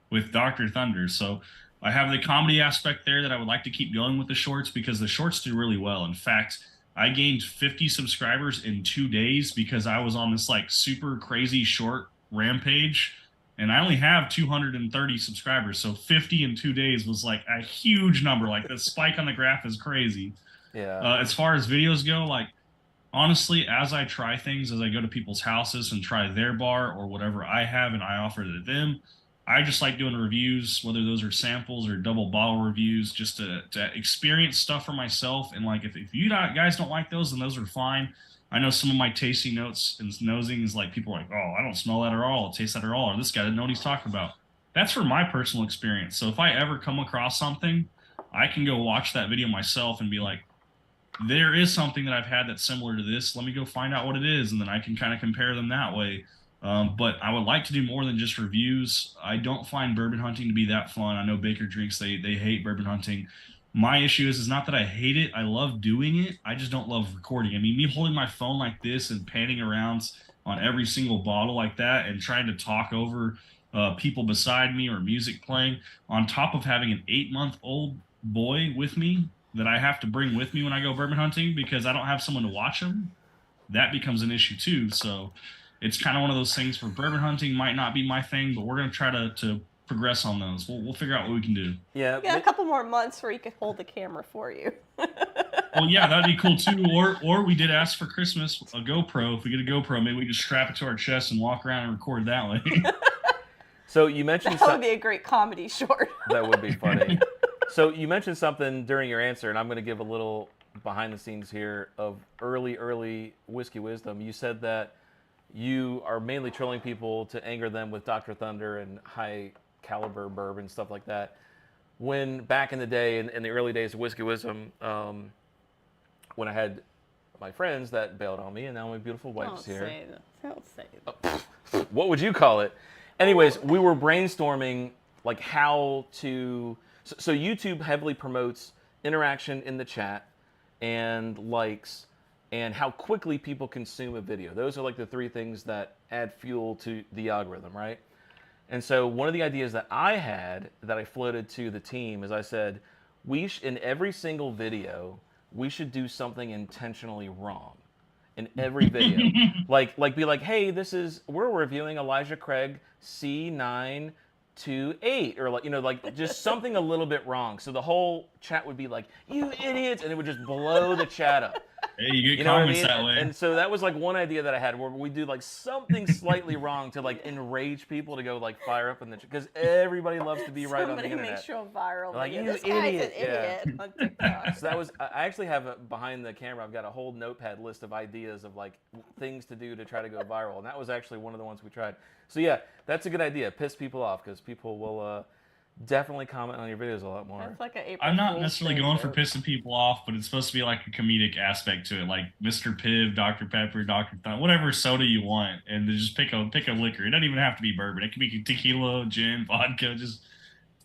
with Dr. Thunder? So I have the comedy aspect there that I would like to keep going with the shorts, because the shorts do really well. In fact, I gained 50 subscribers in 2 days because I was on this like super crazy short rampage, and I only have 230 subscribers. So 50 in 2 days was like a huge number. Like, the spike on the graph is crazy. Yeah. As far as videos go, like, honestly, as I try things, as I go to people's houses and try their bar or whatever I have and I offer to them, I just like doing reviews, whether those are samples or double bottle reviews, just to experience stuff for myself. And like, if you guys don't like those, then those are fine. I know some of my tasting notes and nosings, like, people are like, oh, I don't smell that at all, I taste that at all, or this guy doesn't know what he's talking about. That's for my personal experience. So if I ever come across something, I can go watch that video myself and be like, there is something that I've had that's similar to this. Let me go find out what it is, and then I can kind of compare them that way. But I would like to do more than just reviews. I don't find bourbon hunting to be that fun. I know Baker Drinks, they hate bourbon hunting. My issue is not that I hate it. I love doing it. I just don't love recording. I mean, me holding my phone like this and panning around on every single bottle like that and trying to talk over people beside me or music playing, on top of having an 8-month-old boy with me that I have to bring with me when I go bourbon hunting because I don't have someone to watch him, that becomes an issue too. So it's kind of one of those things where bourbon hunting might not be my thing, but we're going to try to progress on those. We'll figure out what we can do. Yeah. You got a couple more months where he could hold the camera for you. Well, yeah, that'd be cool too. Or we did ask for Christmas a GoPro. If we get a GoPro, maybe we just strap it to our chest and walk around and record that way. So you mentioned That would be a great comedy short. That would be funny. So you mentioned something during your answer, and I'm going to give a little behind the scenes here of early Whiskey Wisdom. You said that you are mainly trolling people to anger them with Dr. Thunder and high caliber bourbon, stuff like that. When back in the day, in the early days of Whiskey Wisdom, when I had my friends that bailed on me, and now my beautiful wife's here. Don't say that. What would you call it? Anyways, we were brainstorming like how to. So YouTube heavily promotes interaction in the chat and likes and how quickly people consume a video. Those are like the three things that add fuel to the algorithm, right? And so one of the ideas that I had that I floated to the team is I said, in every single video, we should do something intentionally wrong. In every video. like be like, hey, we're reviewing Elijah Craig C928, or like just something a little bit wrong. So the whole chat would be like, you idiots, and it would just blow the chat up. Hey, you get comments that way. And so that was like one idea that I had where we do like something slightly wrong to like enrage people to go like fire up in the chat, because everybody loves to be right on the internet. Somebody makes you viral. Like, you this idiot. guy's an idiot on TikTok. So that was, I actually have behind the camera, I've got a whole notepad list of ideas of like things to do to try to go viral. And that was actually one of the ones we tried. So yeah, that's a good idea. Piss people off, because people will definitely comment on your videos a lot more. That's like an April I'm not Fool's necessarily thing, going though. for pissing people off, but it's supposed to be like a comedic aspect to it, like Mr. Pibb, Dr. Pepper, Dr. Thun, whatever soda you want, and then just pick a liquor. It doesn't even have to be bourbon. It can be tequila, gin, vodka. Just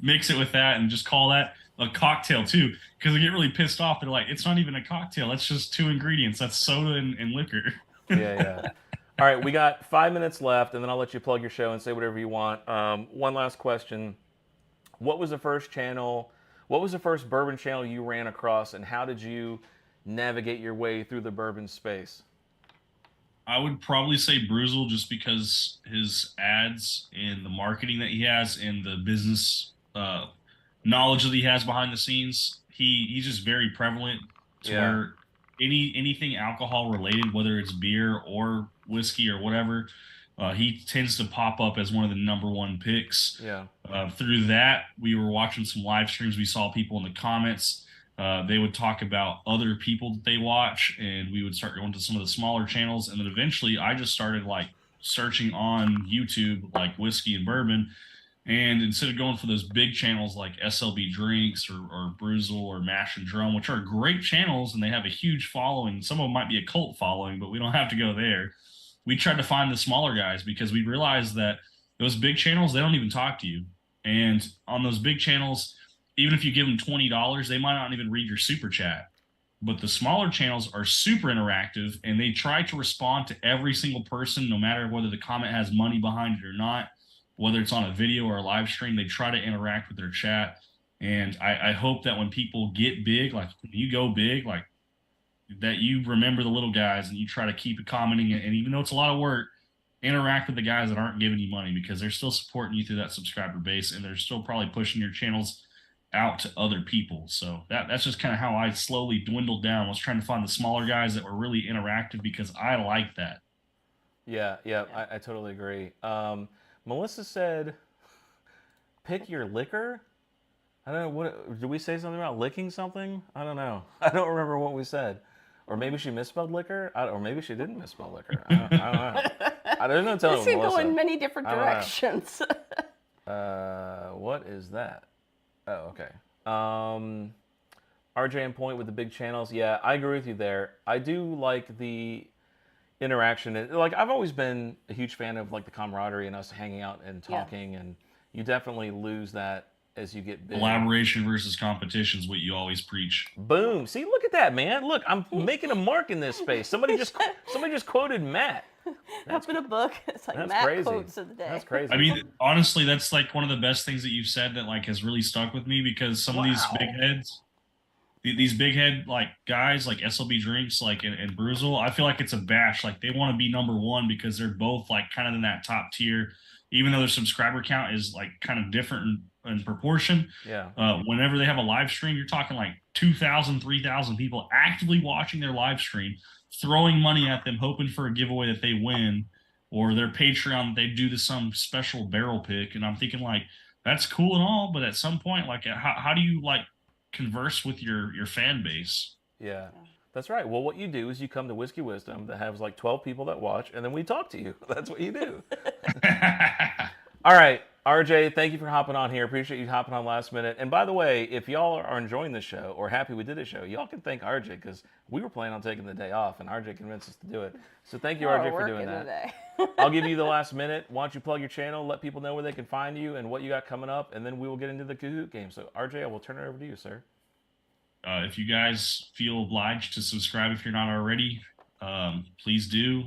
mix it with that and just call that a cocktail too, because they get really pissed off. They're like, it's not even a cocktail. That's just two ingredients. That's soda and liquor. Yeah. All right, we got 5 minutes left, and then I'll let you plug your show and say whatever you want. One last question. What was the first bourbon channel you ran across, and how did you navigate your way through the bourbon space? I would probably say Bruzel, just because his ads and the marketing that he has and the business knowledge that he has behind the scenes, he's just very prevalent to where anything alcohol related, whether it's beer or whiskey or whatever, he tends to pop up as one of the number one picks. Yeah. Through that, we were watching some live streams. We saw people in the comments. They would talk about other people that they watch, and we would start going to some of the smaller channels. And then eventually I just started like searching on YouTube, like whiskey and bourbon. And instead of going for those big channels like SLB Drinks or Bruzel or Mash and Drum, which are great channels and they have a huge following, some of them might be a cult following, but we don't have to go there. We tried to find the smaller guys, because we realized that those big channels, they don't even talk to you. And on those big channels, even if you give them $20, they might not even read your super chat. But the smaller channels are super interactive, and they try to respond to every single person, no matter whether the comment has money behind it or not. Whether it's on a video or a live stream, they try to interact with their chat. And I hope that when people get big, like when you go big, like that you remember the little guys and you try to keep commenting. And even though it's a lot of work, interact with the guys that aren't giving you money, because they're still supporting you through that subscriber base, and they're still probably pushing your channels out to other people. So that's just kind of how I slowly dwindled down. I was trying to find the smaller guys that were really interactive, because I like that. Yeah. I totally agree. Melissa said, pick your liquor? I don't know. What did we say something about licking something? I don't know. I don't remember what we said. Or maybe she misspelled liquor? Or maybe she didn't misspell liquor. I don't know. I don't know. This can go in many different directions. What is that? Oh, okay. RJ and Point with the big channels. Yeah, I agree with you there. I do like the interaction. Like, I've always been a huge fan of like the camaraderie and us hanging out and talking, and you definitely lose that as you get big. Collaboration versus competition is what you always preach. Boom. See, look at that, man. Look, I'm making a mark in this space. Somebody just quoted Matt. Up in a book. It's like That's Matt crazy. quotes of the day. That's crazy. I mean, honestly, that's like one of the best things that you've said that like has really stuck with me, because some of these big head like guys like SLB Drinks like and Bruzel, I feel like it's a bash. Like they want to be number one because they're both like kind of in that top tier, even though their subscriber count is like kind of different in proportion. Yeah. Whenever they have a live stream, you're talking like 2,000, 3,000 people actively watching their live stream, throwing money at them, hoping for a giveaway that they win, or their Patreon, they do some special barrel pick. And I'm thinking like, that's cool and all, but at some point, like, how do you like converse with your fan base? Yeah. That's right. Well, what you do is you come to Whiskey Wisdom that has like 12 people that watch, and then we talk to you. That's what you do. All right, RJ, thank you for hopping on here. Appreciate you hopping on last minute. And by the way, if y'all are enjoying the show or happy we did the show, y'all can thank RJ because we were planning on taking the day off, and RJ convinced us to do it. So thank you, RJ, for doing that. I'll give you the last minute. Why don't you plug your channel, let people know where they can find you and what you got coming up, and then we will get into the Kahoot game. So, RJ, I will turn it over to you, sir. If you guys feel obliged to subscribe if you're not already, please do.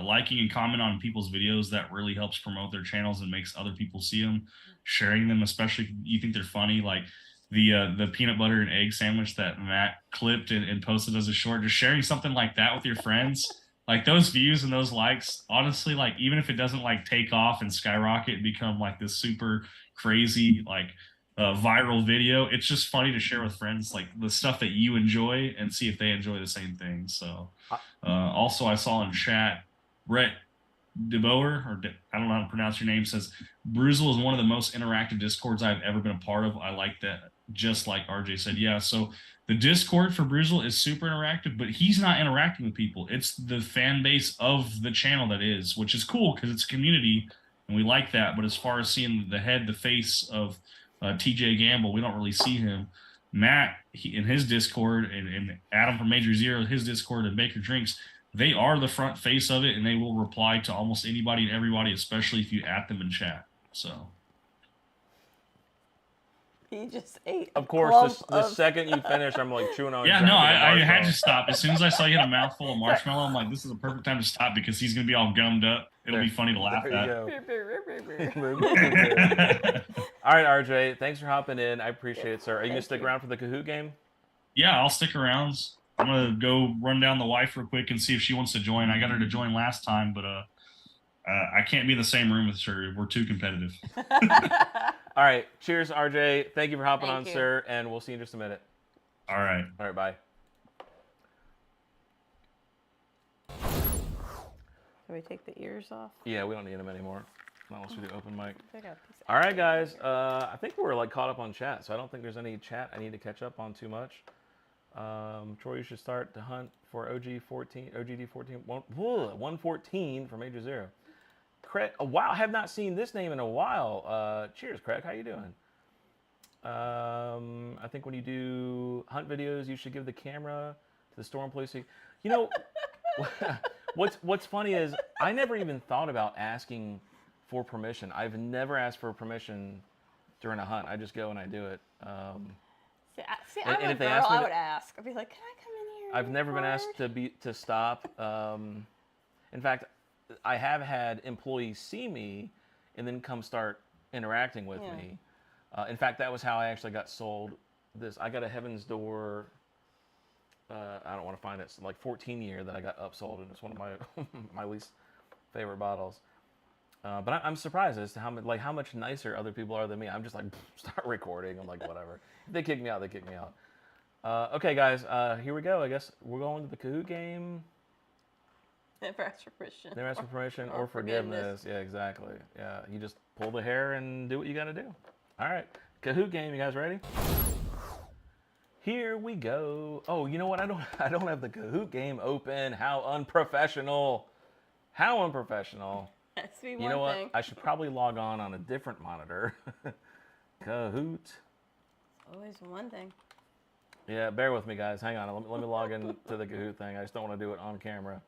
Liking and comment on people's videos, that really helps promote their channels and makes other people see them. Sharing them, especially if you think they're funny, like the peanut butter and egg sandwich that Matt clipped and posted as a short. Just sharing something like that with your friends, like those views and those likes, honestly, like even if it doesn't like take off and skyrocket and become like this super crazy like viral video, it's just funny to share with friends like the stuff that you enjoy and see if they enjoy the same thing. So also I saw in chat Brett DeBoer, I don't know how to pronounce your name, says Bruzel is one of the most interactive Discords I've ever been a part of. I like that, just like RJ said. Yeah, so the Discord for Bruzel is super interactive, but he's not interacting with people. It's the fan base of the channel that is, which is cool because it's a community and we like that. But as far as seeing the face of TJ Gamble, we don't really see him. Matt in his Discord and Adam from Major Zero, his Discord, and Baker Drinks, they are the front face of it, and they will reply to almost anybody and everybody, especially if you at them in chat. So he just ate. Of course, the second you finish, I'm like chewing on. Yeah, no, I had to stop as soon as I saw you had a mouthful of marshmallow. I'm like, this is a perfect time to stop because he's gonna be all gummed up. It'll be funny to laugh at. All right, RJ, thanks for hopping in. I appreciate it, sir. Are you gonna stick around for the Kahoot game? Yeah, I'll stick around. I'm gonna go run down the wife real quick and see if she wants to join. I got her to join last time, but I can't be in the same room with her. We're too competitive. All right, cheers, RJ. Thank you for hopping on, sir, and we'll see you in just a minute. All right. All right, bye. Can we take the ears off? Yeah, we don't need them anymore. Not unless we do open mic. All right, guys. I think we're like caught up on chat, so I don't think there's any chat I need to catch up on too much. Troy, you should start to hunt for OGD 114 from Major Zero. Craig, wow, I have not seen this name in a while. Cheers, Craig. How you doing? I think when you do hunt videos, you should give the camera to the store employee. You know, what's funny is I never even thought about asking for permission. I've never asked for permission during a hunt. I just go and I do it. See, I'm a girl. I would ask. I'd be like, "Can I come in here?" I've never been asked to stop. In fact, I have had employees see me and then come start interacting with me. In fact, that was how I actually got sold this. I got a Heaven's Door. I don't want to find it. It's like 14 year that I got upsold, and it's one of my my least favorite bottles. But I'm surprised as to how much nicer other people are than me. I'm just like, start recording. I'm like, whatever. If they kick me out, they kick me out. Okay, guys, here we go. I guess we're going to the Kahoot game. Never ask for permission. Never ask for permission or forgiveness. Yeah, exactly. Yeah, you just pull the hair and do what you got to do. All right, Kahoot game. You guys ready? Here we go. Oh, you know what? I don't have the Kahoot game open. How unprofessional. How unprofessional. That's me. You know what? I should probably log on a different monitor. Kahoot. Always one thing. Yeah, bear with me, guys. Hang on. Let me log in to the Kahoot thing. I just don't want to do it on camera.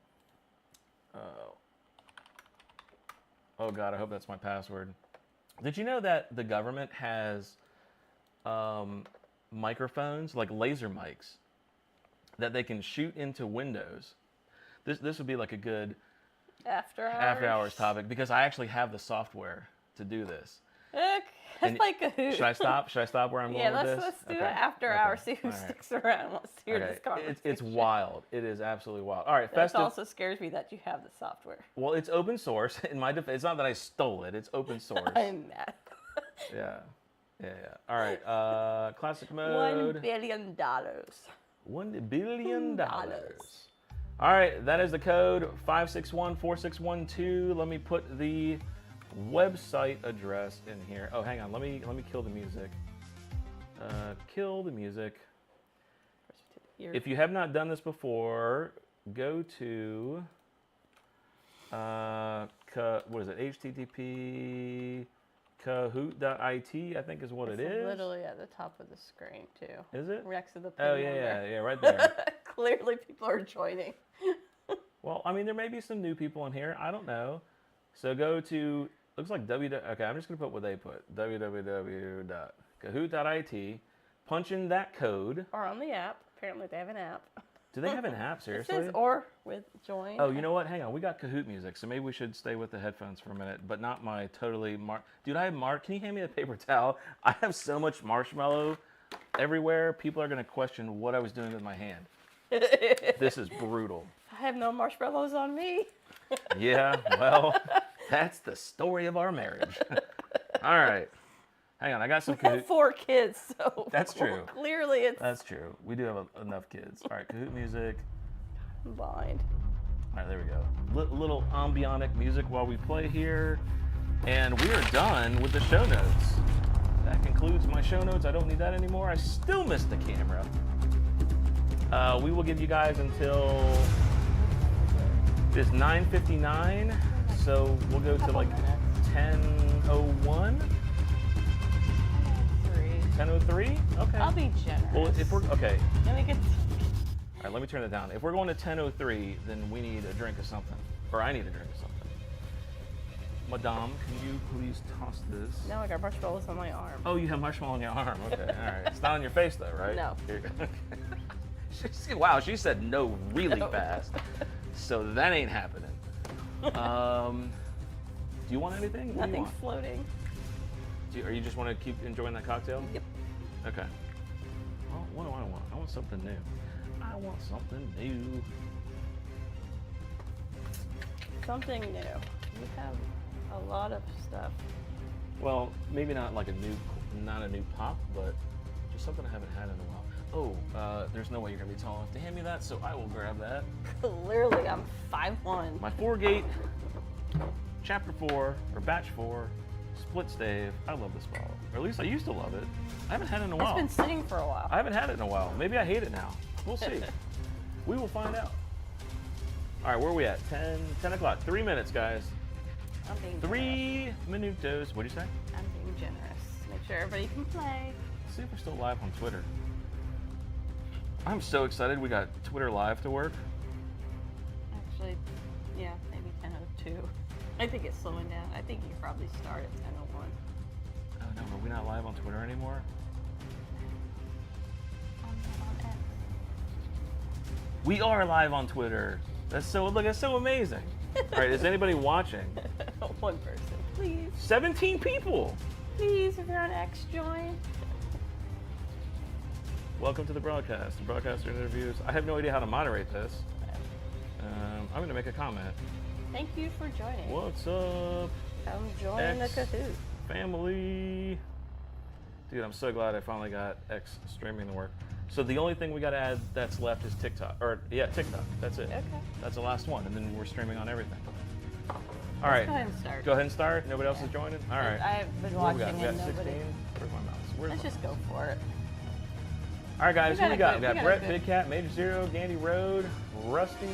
Oh, God. I hope that's my password. Did you know that the government has microphones, like laser mics, that they can shoot into windows? This would be like a good after hours topic because I actually have the software to do this. That's like Kahoot. Should I stop? Should I stop where I'm going with this? Let's do it after hours. See who sticks around and wants to hear this conversation. It's wild. It is absolutely wild. All right, That also scares me that you have the software. Well, it's open source. In my defense, it's not that I stole it. It's open source. I'm mad. Yeah. Yeah. All right. Classic mode. $1 billion. $1 billion. All right, that is the code 5614612. Let me put the website address in here. Oh, hang on. Let me kill the music. Kill the music. If you have not done this before, go to what is it? HTTP Kahoot.it, I think is what It's it is. literally at the top of the screen too. Is it? Next to the pin Oh number. yeah, right there. Clearly, people are joining. Well, I mean, there may be some new people in here. I don't know. So go to, looks like okay, I'm just going to put what they put. www.kahoot.it. Punch in that code. Or on the app. Apparently, they have an app. Do they have an app, seriously? It says or with join. Oh, you know what? Hang on. We got Kahoot music, so maybe we should stay with the headphones for a minute, but not my totally Dude, I have Can you hand me a paper towel? I have so much marshmallow everywhere. People are going to question what I was doing with my hand. This is brutal. I have no marshmallows on me. Yeah, well, that's the story of our marriage. All right. Hang on, I got some I have Kahoot. 4 kids, so That's true. Clearly, it's That's true. We do have enough kids. All right, Kahoot music. blind. All right, there we go. Little ambionic music while we play here. And we are done with the show notes. That concludes my show notes. I don't need that anymore. I still missed the camera. We will give you guys until it's 9:59, so we'll go to like 10:01. 10:03? Okay. I'll be generous. Well, if we're okay. Let me get. All right, let me turn it down. If we're going to 10:03, then we need a drink of something, or I need a drink of something. Madame, can you please toss this? Now I got marshmallows on my arm. Oh, you have marshmallow on your arm. Okay, all right. It's not on your face though, right? No. Here you go. Wow, she said no really fast. So that ain't happening. Do you want anything? What do you Nothing's want? floating. Or you just want to keep enjoying that cocktail? Yep. Okay. Well, what do I want? I want something new. I want something new. Something new. We have a lot of stuff. Well, maybe not like not a new pop, but just something I haven't had in a while. Oh, there's no way you're gonna be tall enough to hand me that, so I will grab that. Clearly, I'm 5'1". My 4-gate, chapter 4, or batch 4, split stave. I love this bottle. Or at least I used to love it. I haven't had it in a while. It's been sitting for a while. I haven't had it in a while. Maybe I hate it now. We'll see. We will find out. All right, where are we at? 10 o'clock. 3 minutes, guys. I'm being 3 minutos. What'd you say? I'm being generous. Make sure everybody can play. Let's see if we're still live on Twitter. I'm so excited we got Twitter Live to work. Actually, yeah, maybe 10:02. I think it's slowing down. I think you can probably start at 10:01. Oh no, are we not live on Twitter anymore? On X. We are live on Twitter. That's so amazing. All right, is anybody watching? One person, please. 17 people. Please, if you're on X, join. Welcome to the broadcast. The broadcaster interviews. I have no idea how to moderate this. I'm going to make a comment. Thank you for joining. What's up, Come join the X Kahoot. family? Dude, I'm so glad I finally got X streaming to work. So the only thing we got to add that's left is TikTok. TikTok. That's it. Okay. That's the last one, and then we're streaming on everything. All Let's right. go ahead and start. Go ahead and start. Nobody else is joining. All right. I've been What watching we got? and We got nobody. 16. Where's my mouse? Let's just go for it. All right, guys. Who we got? We got we got a Brett, good- Big Cat, Major Zero, Gandy Road, Rusty.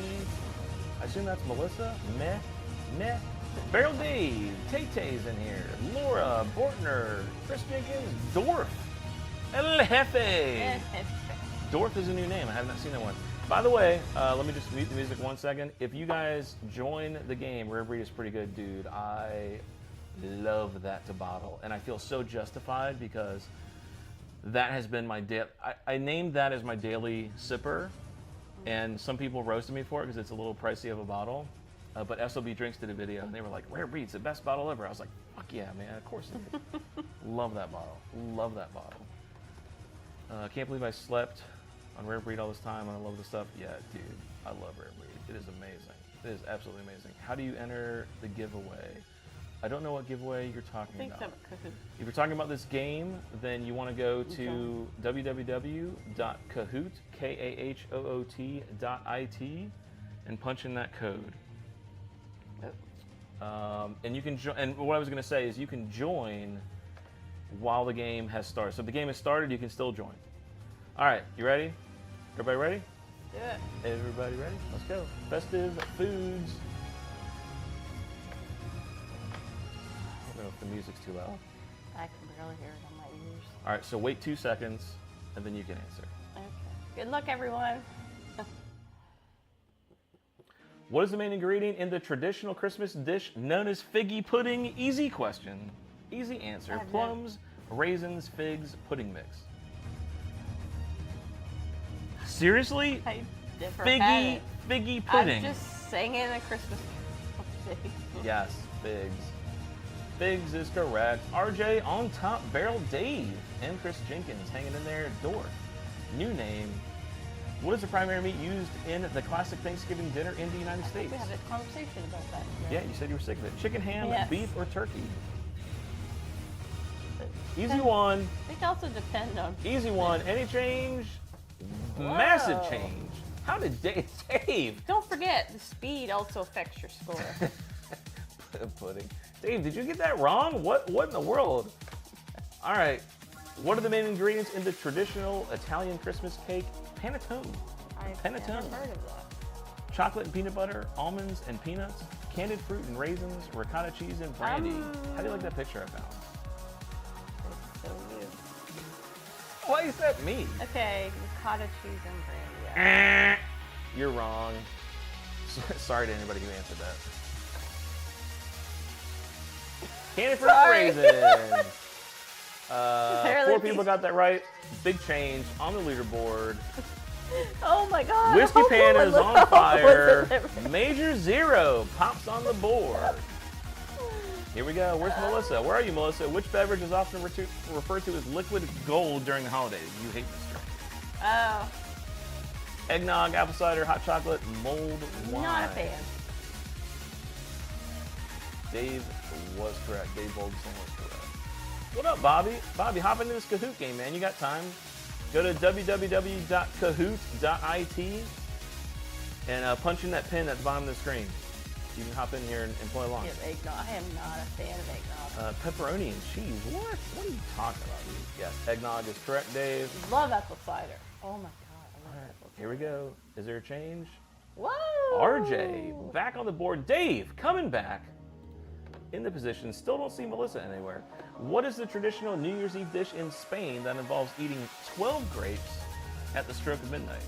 I assume that's Melissa. Meh. Barrel Dave, Tay-Tay's in here. Laura, Bortner, Chris Jenkins, Dorf, El Jefe. Dorf is a new name. I have not seen that one. By the way, let me just mute the music 1 second. If you guys join the game, Rare Breed is pretty good, dude. I love that to bottle, and I feel so justified because that has been my daily. I named that as my daily sipper, and some people roasted me for it because it's a little pricey of a bottle. But SOB Drinks did a video, and they were like, "Rare Breed's the best bottle ever." I was like, "Fuck yeah, man! Of course it is." Love that bottle. Love that bottle. Can't believe I slept on Rare Breed all this time, and I love the stuff. Yeah, dude, I love Rare Breed. It is amazing. It is absolutely amazing. How do you enter the giveaway? I don't know what giveaway you're I talking think about. some Kahoot. If you're talking about this game, then you want to go to www.kahoot.it and punch in that code. And you can and what I was going to say is you can join while the game has started. So if the game has started, you can still join. All right, you ready? Everybody ready? Do it. Everybody ready? Let's go. Festive foods. I don't know if the music's too loud. I can barely hear it on my ears. All right, so wait 2 seconds, and then you can answer. Okay. Good luck, everyone. What is the main ingredient in the traditional Christmas dish known as figgy pudding? Easy question. Easy answer. I've Plums, raisins, figs, pudding mix. Seriously? I never had it. Figgy pudding. I'm just singing a Christmas carol. Yes, figs. Figs is correct. RJ on top, Barrel Dave, and Chris Jenkins hanging in there. Dorf. New name. What is the primary meat used in the classic Thanksgiving dinner in the United States? We had a conversation about that. Yeah, you said you were sick of it. Chicken, ham, Yes. beef, or turkey? But Easy one. it also depends on. Easy one. Any change? Massive change. How did Dave? Don't forget, the speed also affects your score. Pudding. Dave, did you get that wrong? What in the world? All right. What are the main ingredients in the traditional Italian Christmas cake? Panettone. I've Panettone. never heard of that. Chocolate and peanut butter, almonds and peanuts, candied fruit and raisins, ricotta cheese and brandy. How do you like that picture I found? It's so weird. Why is that me? Okay, ricotta cheese and brandy. Yeah. You're wrong. Sorry to anybody who answered that. Candied fruit and raisins. 4 people got that right. Big change on the leaderboard. Oh my god. Whiskey Pan is on fire. Was Major Zero pops on the board. Here we go. Where's Melissa? Where are you, Melissa? Which beverage is often referred to as liquid gold during the holidays? You hate this drink. Oh, Eggnog, apple cider, hot chocolate, mulled wine. not a fan. Dave was correct. Dave Boldenson was correct. What up, Bobby? Bobby, hop into this Kahoot game, man. You got time. Go to www.kahoot.it and punch in that pin at the bottom of the screen. You can hop in here and play along. Yeah, eggnog. I am not a fan of eggnog. Pepperoni and cheese. What? What are you talking about, dude? Yes, eggnog is correct, Dave. Love apple cider. Oh my god, I love apple cider. Here we go. Is there a change? Whoa! RJ, back on the board. Dave, coming back in the position. Still don't see Melissa anywhere. What is the traditional New Year's Eve dish in Spain that involves eating 12 grapes at the stroke of midnight?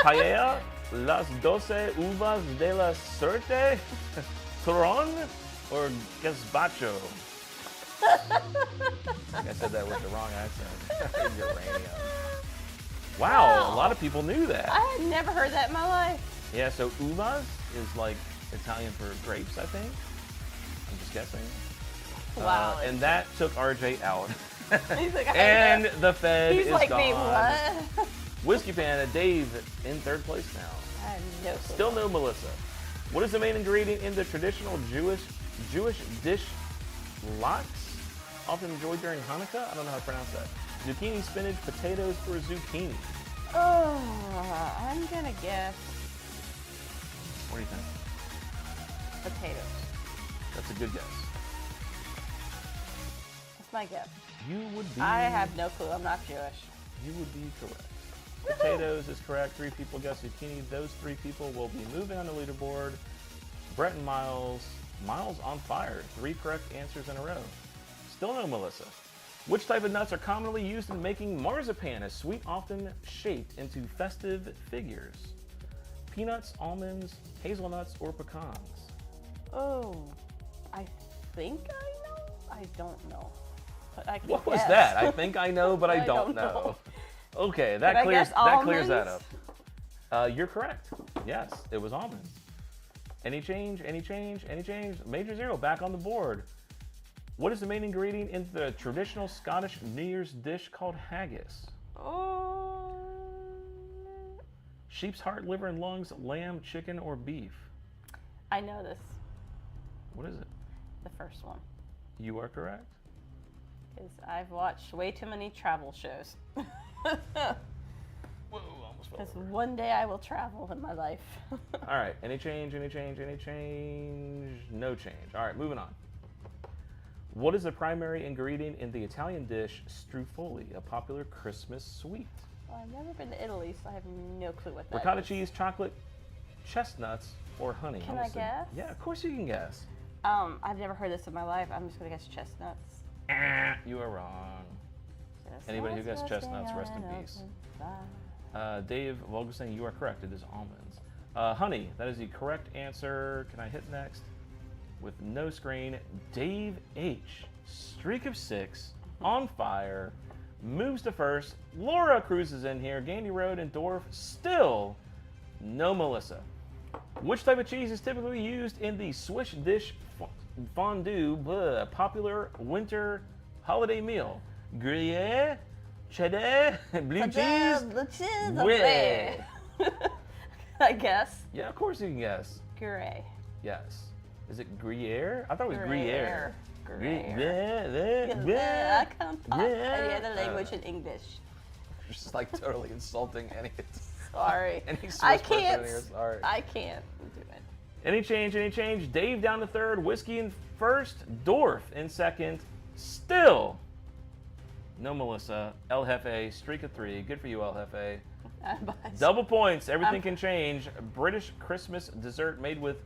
Paella, las 12 uvas de la suerte, Tron, or gazpacho? I think I said that with the wrong accent. Uranium. Wow, a lot of people knew that. I had never heard that in my life. Yeah, so uvas is like Italian for grapes, I think. I'm just guessing. Wow. And that took RJ out. He's like, And the Fed he's is like, gone. me, what? Whiskey Panda, Dave in 3rd place now. I have no clue. Still no Melissa. What is the main ingredient in the traditional Jewish dish lox, often enjoyed during Hanukkah? I don't know how to pronounce that. Zucchini, spinach, potatoes, or zucchini? Oh, I'm gonna guess What do you think? potatoes. That's a good guess. That's my guess. You would be. I have no clue. I'm not Jewish. You would be correct. Potatoes is correct. 3 people guessed zucchini. Those 3 people will be moving on the leaderboard. Brett and Miles. Miles on fire. 3 correct answers in a row. Still no Melissa. Which type of nuts are commonly used in making marzipan, a sweet often shaped into festive figures? Peanuts, almonds, hazelnuts, or pecans? Oh, I think I know. I don't know. But I can What was guess. that? I think I know, but I I don't don't know. know. Okay, Did that I clears guess that almonds? up. You're correct. Yes, it was almonds. Any change? Any change? Any change? Major Zero back on the board. What is the main ingredient in the traditional Scottish New Year's dish called haggis? Oh, Sheep's heart, liver, and lungs, lamb, chicken, or beef? I know this. What is it? The first one. You are correct. Because I've watched way too many travel shows. Whoa, almost fell Because over. one day I will travel in my life. All right, any change, any change, any change? No change. All right, moving on. What is the primary ingredient in the Italian dish strufoli, a popular Christmas sweet? Well, I've never been to Italy, so I have no clue what that Ricotta is. cheese, chocolate, chestnuts, or honey? Can I guess? Yeah, of course you can guess. I've never heard this in my life. I'm just gonna guess chestnuts. You are wrong. Anybody who guessed chestnuts, rest in peace. Dave Volgesang, you are correct. It is almonds. Honey, that is the correct answer. Can I hit next? With no screen, Dave H. Streak of 6, on fire, moves to first. Laura cruises in here. Gandy Road and Dorf, still no Melissa. Which type of cheese is typically used in the Swiss dish fondue, popular winter holiday meal? Gruyere, cheddar, blue cheese? Blue cheese. Brie. I guess. Yeah, of course you can guess. Gruyere. Yes. Is it Gruyere? I thought it was Gruyere. Gruyere. I can't talk any other language in English. You're just like totally insulting any Sorry. Swiss I person can't. in here. Sorry. I can't do it. Any change, any change. Dave down to third, Whiskey in first, Dorf in second. Still no Melissa. El Jefe, streak of 3. Good for you, El Jefe. Double points. Everything can change. British Christmas dessert made with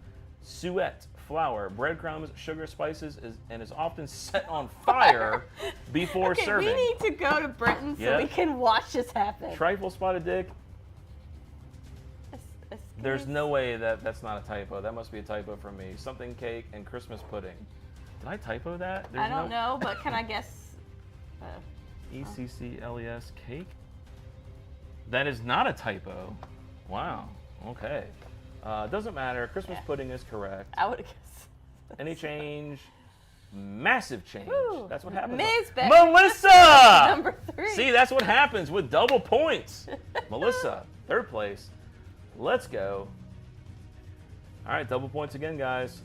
suet flour, breadcrumbs, sugar, spices, and is often set on fire before Okay, serving. we need to go to Britain so Yeah. we can watch this happen. Trifle spotted dick. There's no way that's not a typo. That must be a typo from me. Something cake and Christmas pudding. Did I typo that? I don't know, but can I guess? ECCLES cake? That is not a typo. Wow. Okay. Doesn't matter. Christmas pudding is correct. I would have guessed. Any change? Massive change. Woo. That's what happens. Miss Beck. Melissa! Number 3. See, that's what happens with double points. Melissa, third place. Let's go. All right, double points again, guys.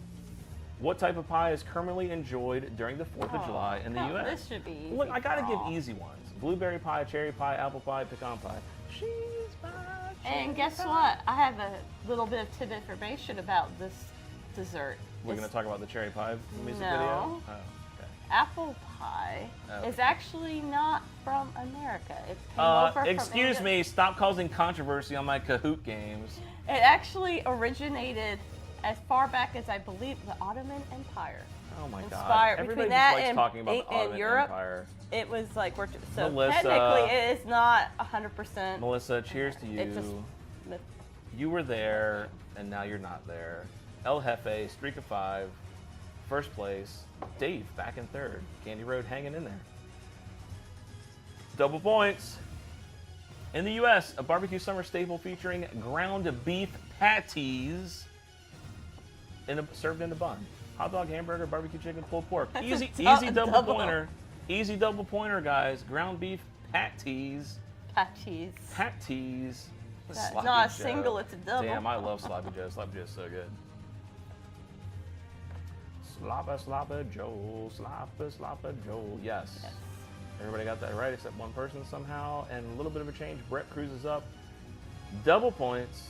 What type of pie is currently enjoyed during the 4th of July in the U.S.? This should be easy. Look, I gotta for give all. easy ones. Blueberry pie, cherry pie, apple pie, pecan pie. Cheese pie. And guess what? I have a little bit of tip information about this dessert. We're gonna talk about the cherry pie music No. video? Oh, okay. Apple pie Oh. is actually not from America. It came over from Excuse England. me, stop causing controversy on my Kahoot games. It actually originated as far back as I believe the Ottoman Empire. Oh my God. Inspired Everybody between just that likes and talking about the in Ottoman Europe. Empire. It was like so Melissa. technically it is not 100%. Melissa, cheers to you. It's just myth. You were there, and now you're not there. El Jefe, streak of 5, first place. Dave, back in third. Candy Road hanging in there. Double points. In the U.S., a barbecue summer staple featuring ground beef patties served in a bun. Hot dog, hamburger, barbecue chicken, pulled pork. Easy double pointer. Easy double pointer, guys. Ground beef patties. Patties. Patties. That's Sloppy not a Joe. single, it's a double. Damn, I love Sloppy Joe. Sloppy Joe's so good. Sloppy Joe, Sloppy Joe. Yes. Everybody got that right except one person somehow. And a little bit of a change. Brett cruises up. Double points.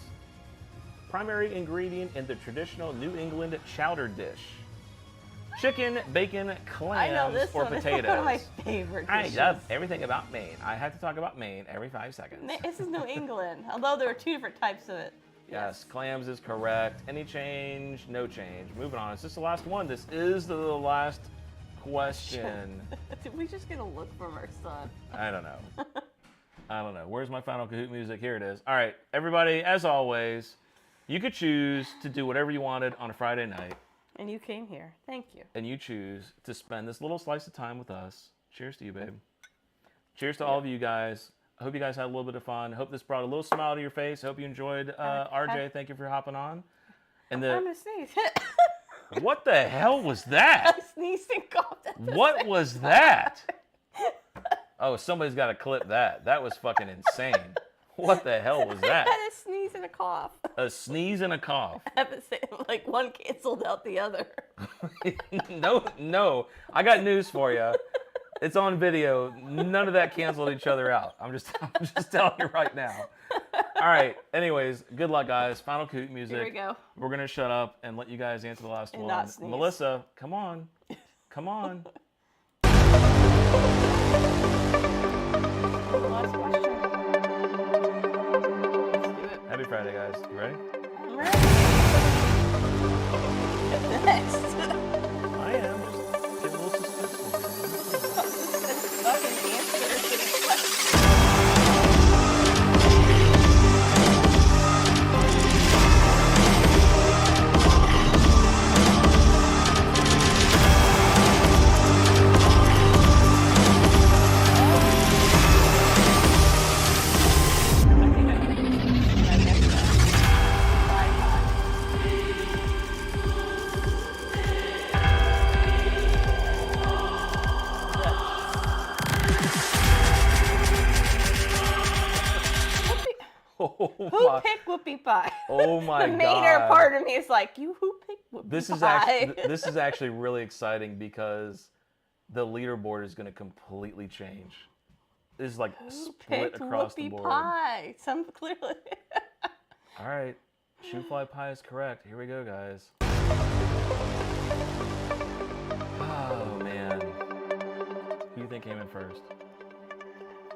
Primary ingredient in the traditional New England chowder dish. Chicken, bacon, I know clams, this or one. potatoes. It's one of my favorite I dishes. love everything about Maine. I have to talk about Maine every 5 seconds. This is New England, although there are 2 different types of it. Yes, clams is correct. Any change? No change. Moving on. Is this the last one? This is the last question. Did we just get a look from our son? I don't know. I don't know. Where's my final Kahoot music? Here it is. All right, everybody, as always, you could choose to do whatever you wanted on a Friday night. And you came here. Thank you. And you choose to spend this little slice of time with us. Cheers to you, babe. Cheers to all of you guys. I hope you guys had a little bit of fun. Hope this brought a little smile to your face. Hope you enjoyed. RJ, thank you for hopping on. And I'm going to sneeze. what the hell was that? I sneezed and coughed. What was that? Oh, somebody's got to clip that. That was fucking insane. What the hell was I that? had a sneeze and a cough. A sneeze and a cough. Like one canceled out the other. No. I got news for you. It's on video. None of that canceled each other out. I'm just telling you right now. All right. Anyways, good luck, guys. Final coot music. Here we go. We're going to shut up and let you guys answer the last And one. not sneeze. Melissa, come on. Come on. Last question. Let's do it. Happy Friday, guys. You ready? I'm ready. Next. I am. Just getting a little suspenseful here. Fucking answer to the question. Who picked whoopie pie? Oh my The god. Mater part of me is like, you who picked whoopie pie? This is actually really exciting because the leaderboard is going to completely change. This is like Who split picked across the whoopie board. pie? Some clearly. All right. Shoe fly pie is correct. Here we go, guys. Oh man. Who do you think came in first?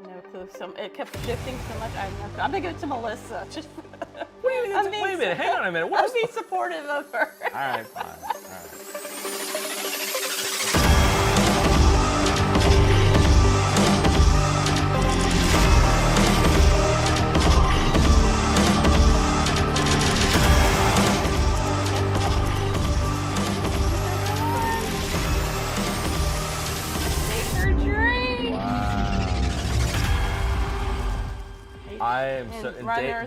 No clue. It kept shifting so much. I'm gonna give it to Melissa. Just Wait a minute. Hang on a minute. I'll be supportive of her. All right, fine. All right. I am so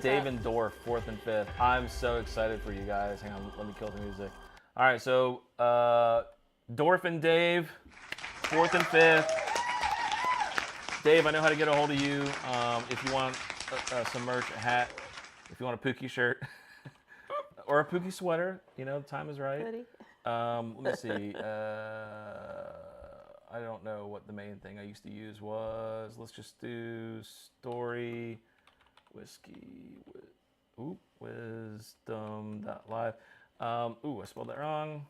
Dave and Dorf, 4th and 5th. I'm so excited for you guys. Hang on, let me kill the music. All right, so Dorf and Dave, 4th and 5th. Dave, I know how to get a hold of you. If you want some merch, a hat, if you want a Pookie shirt, or a Pookie sweater, you know, the time is right. Let me see. I don't know what the main thing I used to use was. Let's just do story. WhiskeyWisdom.live. I spelled that wrong.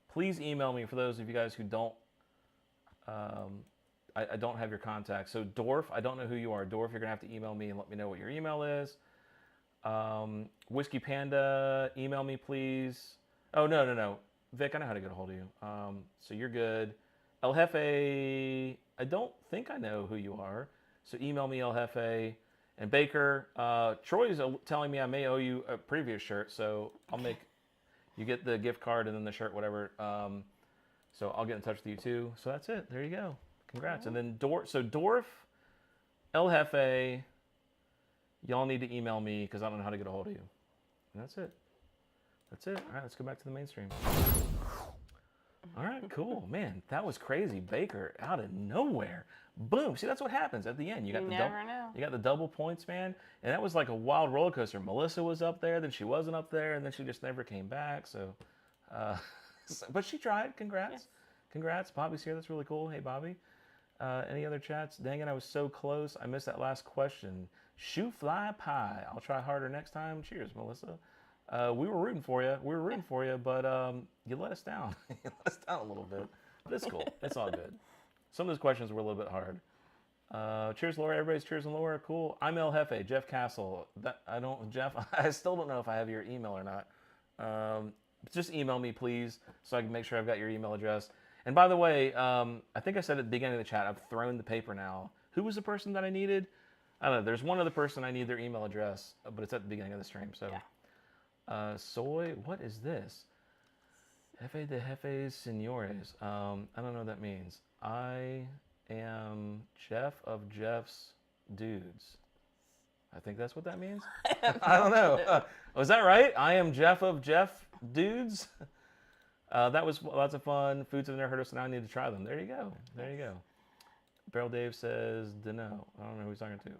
Please email me for those of you guys who don't. I don't have your contact. So Dorf, I don't know who you are. Dorf, you're gonna have to email me and let me know what your email is. Whiskey Panda, email me please. Oh no. Vic, I know how to get a hold of you. So you're good. El Jefe, I don't think I know who you are. So email me El Jefe. And Baker, Troy's telling me I may owe you a previous shirt, so I'll make you get the gift card and then the shirt, whatever. So I'll get in touch with you too. So that's it. There you go. Congrats. And then Dorf, El Jefe, y'all need to email me because I don't know how to get a hold of you. And that's it. That's it. All right, let's go back to the mainstream. All right, cool. Man, that was crazy. Baker out of nowhere. Boom. See, that's what happens at the end. You got the double points, man. And that was like a wild roller coaster. Melissa was up there, then she wasn't up there, and then she just never came back. So, but she tried. Congrats. Yes. Congrats. Bobby's here. That's really cool. Hey, Bobby. Any other chats? Dang it, I was so close. I missed that last question. Shoe fly pie. I'll try harder next time. Cheers, Melissa. We were rooting for you. But you let us down. You let us down a little bit. But it's cool. It's all good. Some of those questions were a little bit hard. Cheers, Laura. Everybody's cheers and Laura. Cool. I'm El Jefe, Jeff Castle. Jeff, I still don't know if I have your email or not. Just email me, please, so I can make sure I've got your email address. And by the way, I think I said at the beginning of the chat, I've thrown the paper now. Who was the person that I needed? I don't know. There's one other person I need their email address, but it's at the beginning of the stream. So, soy, what is this? Jefe de Jefes Senores. I don't know what that means. I am Jeff of Jeff's Dudes. I think that's what that means. I don't know. Was that right? I am Jeff of Jeff Dudes. That was lots of fun. Foods have never heard of, so now I need to try them. There you go. There you go. Barrel Dave says, "Dunno." I don't know who he's talking to.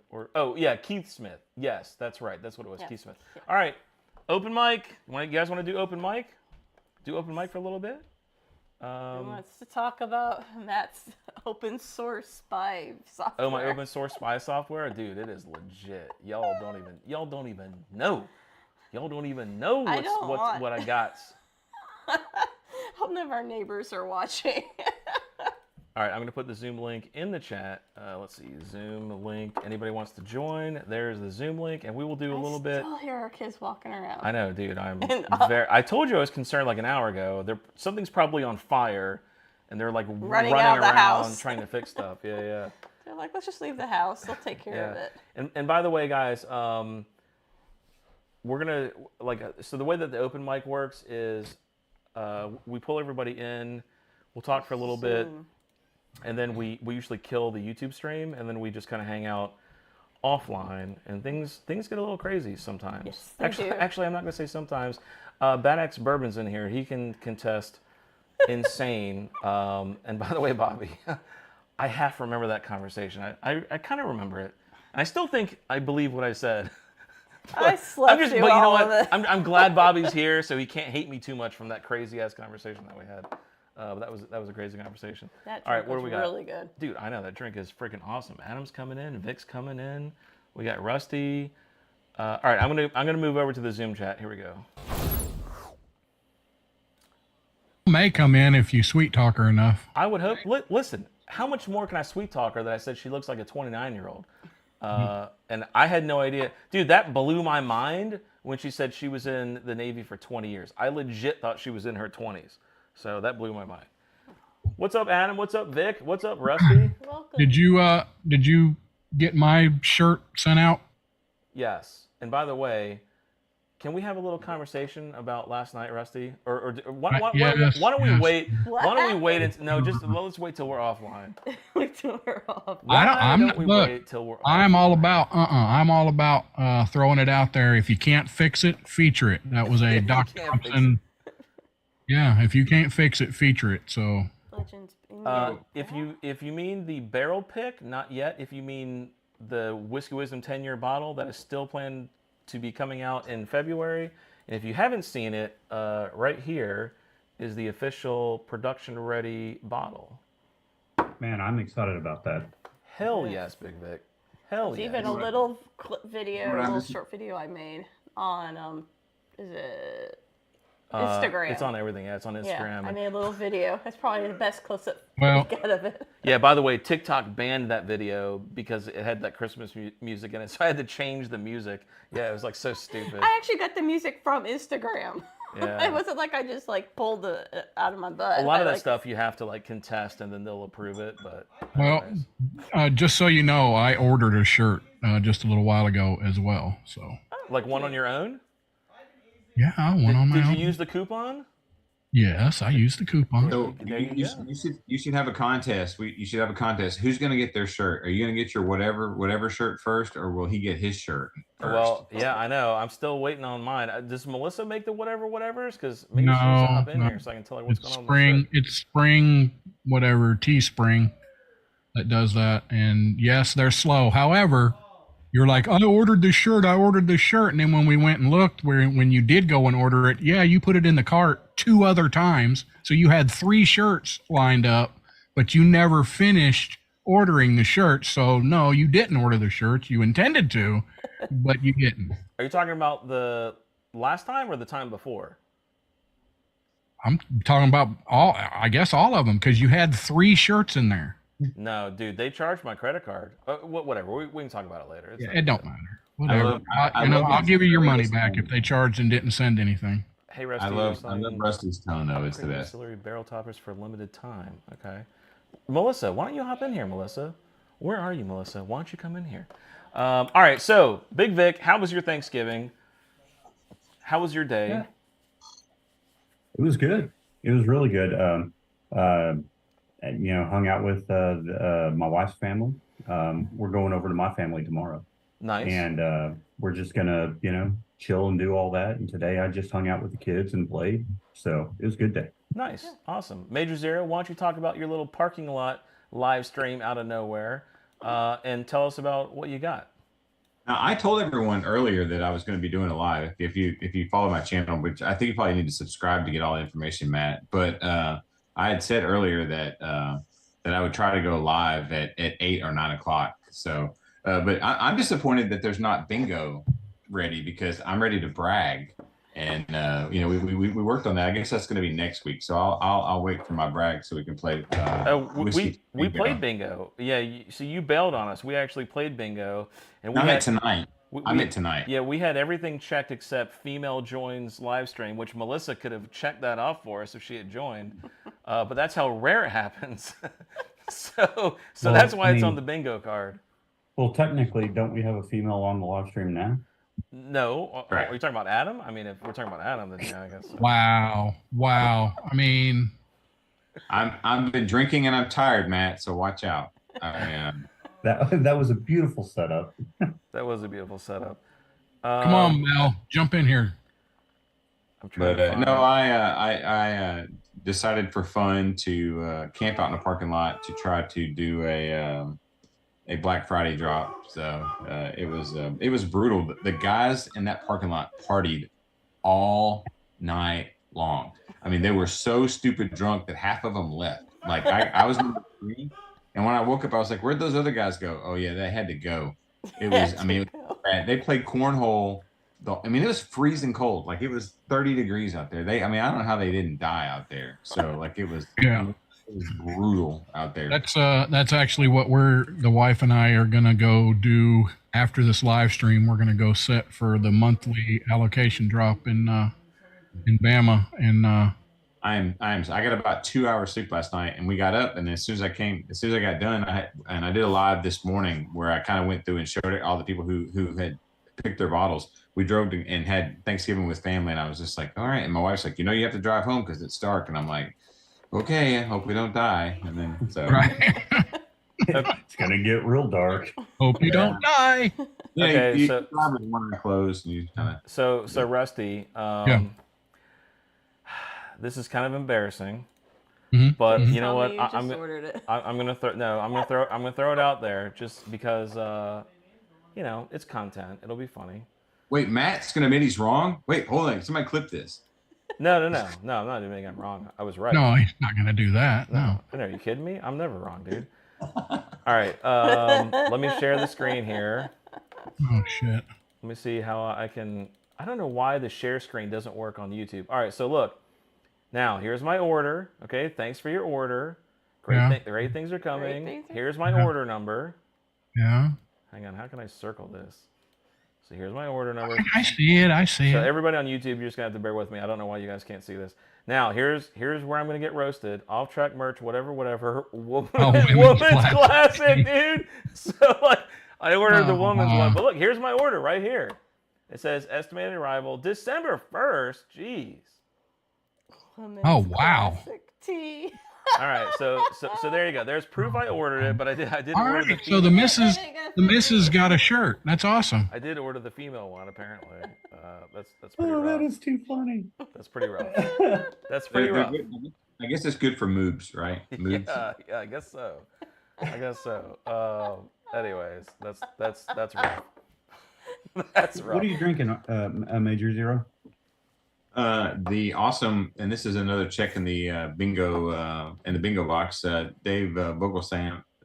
Keith Smith. Yes, that's right. That's what it was. Yes. Keith Smith. Yeah. All right. Open mic. You guys want to do open mic? Do open mic for a little bit? Who wants to talk about Matt's open source spy software? Oh, my open source spy software, dude, it is legit. Y'all don't even know. Y'all don't even know what I got. Hope none of our neighbors are watching. All right, I'm going to put the Zoom link in the chat. Let's see, Zoom link. Anybody wants to join? There's the Zoom link, and we will do a little bit. I still hear our kids walking around. I know, dude. I told you I was concerned like an hour ago. Something's probably on fire, and they're like running out of the around house. trying to fix stuff. Yeah. They're like, let's just leave the house. They'll take care of it. And by the way, guys, we're gonna so the way that the open mic works is we pull everybody in. We'll talk for a little bit. And then we usually kill the YouTube stream, and then we just kind of hang out offline, and things get a little crazy sometimes. Yes, actually, I'm not gonna say sometimes. Bad X Bourbon's in here. He can contest insane. And by the way, Bobby, I half remember that conversation. I kind of remember it. I still think I believe what I said. I slept but you know what? I'm glad Bobby's here, so he can't hate me too much from that crazy ass conversation that we had. But that was a crazy conversation. That drink all right, what do we got? Really good. Dude, I know that drink is freaking awesome. Adam's coming in, Vic's coming in. We got Rusty. All right, I'm gonna move over to the Zoom chat. Here we go. May come in if you sweet talk her enough. I would hope. Listen, how much more can I sweet talk her that I said she looks like a 29-year-old? And I had no idea. Dude, that blew my mind when she said she was in the Navy for 20 years. I legit thought she was in her 20s. So that blew my mind. What's up, Adam? What's up, Vic? What's up, Rusty? Welcome. Did you get my shirt sent out? Yes. And by the way, can we have a little conversation about last night, Rusty? Or why don't we wait? What Why don't we wait? happened? Let's wait till we're offline. Wait till we're off. I'm all about throwing it out there. If you can't fix it, feature it. That was a Dr. Thompson. Yeah, if you can't fix it, feature it. So Legends. if you mean the barrel pick, not yet. If you mean the Whiskey Wisdom 10-year bottle that is still planned to be coming out in February, and if you haven't seen it, right here is the official production-ready bottle. Man, I'm excited about that. Hell yes, Big Vic. Hell There's yes. even a little short video I made on is it Instagram? It's on everything. Yeah, it's on Instagram. Yeah, I made a little video. That's probably the best close-up Well- we get of it. Yeah, by the way, TikTok banned that video because it had that Christmas music in it, so I had to change the music. Yeah, it was like so stupid. I actually got the music from Instagram. Yeah. It wasn't like I just like pulled it out of my butt. A lot of that stuff you have to like contest and then they'll approve it, but well, anyways. just so you know, I ordered a shirt just a little while ago as well. So Like one on your own? yeah, one on my Did own. you use the coupon? Yes, I used the coupon. So There you go. you should have a contest. You should have a contest. Who's going to get their shirt? Are you going to get your whatever shirt first, or will he get his shirt first? Well, yeah, I know. I'm still waiting on mine. Does Melissa make the whatevers? Because maybe she needs to hop in here so I can tell her what's going on with the shirt. It's spring, whatever, Teespring that does that. And yes, they're slow. However, you're like, I ordered this shirt. And then when we went and looked, when you did go and order it, yeah, you put it in the cart 2 other times. So you had 3 shirts lined up, but you never finished ordering the shirts. So no, you didn't order the shirts. You intended to, but you didn't. Are you talking about the last time or the time before? I'm talking about all of them, because you had 3 shirts in there. No, dude, they charged my credit card. Whatever, we can talk about it later. It's Yeah, not- it don't matter. Whatever. I love I'll give you your money Rusty's back if they charged and didn't send anything. Hey, Rusty, I love Rusty's tone though. It's the best. Distillery barrel toppers for limited time. Okay, Melissa, why don't you hop in here, Melissa? Where are you, Melissa? Why don't you come in here? All right, so Big Vic, how was your Thanksgiving? How was your day? Yeah. It was good. It was really good. Hung out with my wife's family. We're going over to my family tomorrow. Nice. And we're just gonna, chill and do all that. And today I just hung out with the kids and played. So it was a good day. Nice. Awesome. Major Zero, why don't you talk about your little parking lot live stream out of nowhere and tell us about what you got? Now, I told everyone earlier that I was going to be doing a live. If you follow my channel, which I think you probably need to subscribe to get all the information, Matt. But I had said earlier that that I would try to go live at 8 or 9 o'clock. So, but I'm disappointed that there's not bingo ready because I'm ready to brag. And you know, we worked on that. I guess that's going to be next week. So I'll wait for my brag so we can play. We played bingo. Yeah. So you bailed on us. We actually played bingo, and we I had meant tonight. I meant tonight. Yeah, we had everything checked except female joins live stream, which Melissa could have checked that off for us if she had joined. But that's how rare it happens. so that's why it's on the bingo card. Well, technically, don't we have a female on the live stream now? No, Right. Are you talking about Adam? I mean, if we're talking about Adam, then yeah, I guess. Wow. I mean, I've been drinking and I'm tired, Matt. So watch out. I am. That was a beautiful setup. That was a beautiful setup. come on, Mel, jump in here. I'm trying to find No, I decided for fun to camp out in a parking lot to try to do a Black Friday drop. So it was brutal. The guys in that parking lot partied all night long. I mean, they were so stupid drunk that half of them left. Like I was number 3, and when I woke up, I was like, "Where'd those other guys go?" Oh yeah, they had to go. It was. I mean, it was bad. They played cornhole. I mean, it was freezing cold. Like it was 30 degrees out there. I mean, I don't know how they didn't die out there. So like it was. Yeah. It was brutal out there. That's actually what the wife and I are gonna go do after this live stream. We're gonna go set for the monthly allocation drop in Bama, and I got about 2 hours sleep last night, and we got up, and as soon as I got done, I did a live this morning where I kind of went through and showed it all the people who had picked their bottles. We drove and had Thanksgiving with family, and I was just like, all right. And my wife's like, you have to drive home because it's dark, and I'm like, okay, I hope we don't die. And then so right. It's gonna get real dark. Hope you don't die. yeah, Okay, you so- drive with one eye closed, and you kind of So Rusty, Yeah. this is kind of embarrassing, Mhm. but you know Tell what? me you just ordered it. I'm gonna throw it out there just because it's content. It'll be funny. wait. Matt's gonna admit he's wrong. Wait, hold on. Somebody clip this. No, I'm not admitting I'm wrong. I was right. No, he's not gonna do that. No. Are you kidding me? I'm never wrong, dude. All right, let me share the screen here. Oh shit. Let me see how I can. I don't know why the share screen doesn't work on YouTube. All right, so look. Now, here's my order. Okay, thanks for your order. Great things are coming. Here's my order number. Yeah. Hang on, how can I circle this? So here's my order number. I see it. So everybody on YouTube, you're just gonna have to bear with me. I don't know why you guys can't see this. Now, here's where I'm gonna get roasted. Off-track merch, whatever. Women's classic, dude. So like, I ordered the woman's one, but look, here's my order right here. It says estimated arrival December 1st. Jeez. Oh wow. Tea. All right, so there you go. There's proof I ordered it, but I didn't All order right. the So female. the missus got a shirt. That's awesome. I did order the female one apparently. That's pretty Oh, rough. that is too funny. That's pretty rough. That's pretty rough. I guess it's good for moobs, right? Moobs. Yeah, I guess so. Anyways, that's rough. That's rough. What are you drinking, Major Zero? The awesome, and this is another check in the bingo box. Dave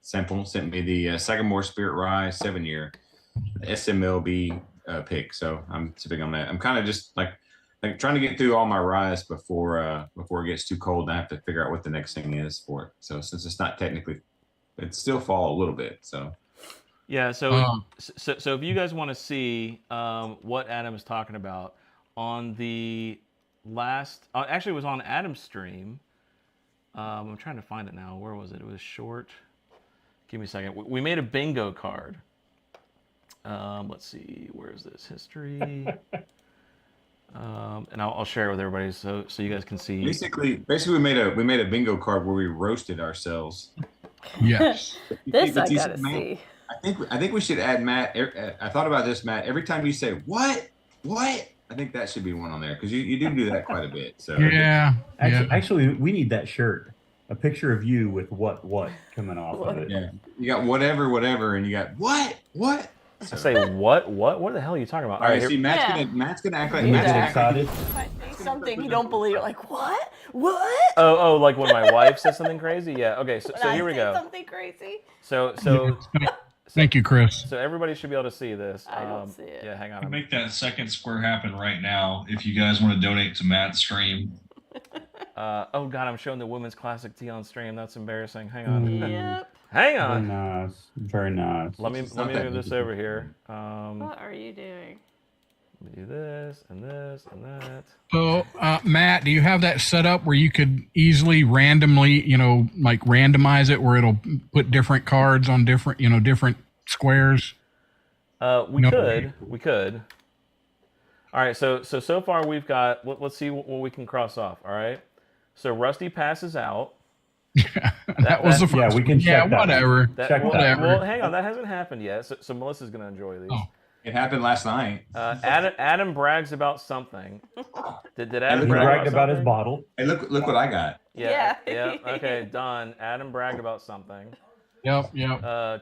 Sample sent me the Sagamore Spirit Rye 7-year SMLB pick. So I'm sipping on that. I'm kind of just like trying to get through all my ryes before it gets too cold, and I have to figure out what the next thing is for it. So since it's not technically, it's still fall a little bit. So yeah. So if you guys want to see what Adam is talking about. On the last, actually, it was on Adam's stream. I'm trying to find it now. Where was it? It was short. Give me a second. We made a bingo card. Let's see. Where is this? History. And I'll share it with everybody so you guys can see. basically, we made a bingo card where we roasted ourselves. Yes. This I gotta see. I think we should add Matt. I thought about this, Matt. Every time you say what, I think that should be one on there because you do that quite a bit. So Yeah. Actually, we need that shirt. A picture of you with what coming off of it. yeah, you got whatever, and you got what. I say what? What the hell are you talking about? All right, here- see, Matt's Yeah. gonna act like You Get Yeah. excited. If I say something you don't believe, like what? What? Oh, like when my wife says something crazy? Yeah. Okay, so When so I here we say go. Something crazy. So Thank you, Chris. so everybody should be able to see this. I don't see it. Yeah, hang on. I can make that second square happen right now if you guys want to donate to Matt's stream. Oh God, I'm showing the women's classic tee on stream. That's embarrassing. Hang on. Yep. Hang Very on. nice. Very nice. Let me It's not that move this big. over here. What are you doing? Let me do this and this and that. So, Matt, do you have that set up where you could easily randomly, like randomize it where it'll put different cards on different, different squares? We No. could. All right, so far we've got. Let's see what we can cross off. All right, so Rusty passes out. That was the first. Yeah, we can Yeah, check that. whatever. Check well, that. well, hang on, that hasn't happened yet. So Melissa's gonna enjoy these. Oh. It happened last night. Adam brags about something. Did Adam He He brag bragged about his something? bottle. Hey, look what I got. Yeah. Yeah. Okay, done. Adam bragged about something. Yep.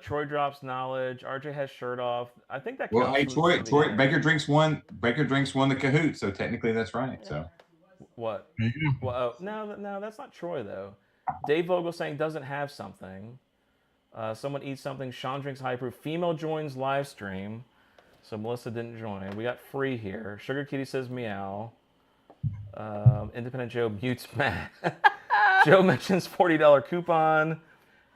Troy drops knowledge. RJ has shirt off. I think that. Well, counts hey, from Troy, the Troy, beginning. Baker drinks one. Baker drinks won the Kahoot, so technically that's right. So What? There you go. Well, no, that's not Troy though. Dave Vogel saying doesn't have something. Someone eats something. Sean drinks hyper. Female joins live stream. So Melissa didn't join. We got free here. Sugar Kitty says meow. Independent Joe mutes Matt. Joe mentions $40 coupon.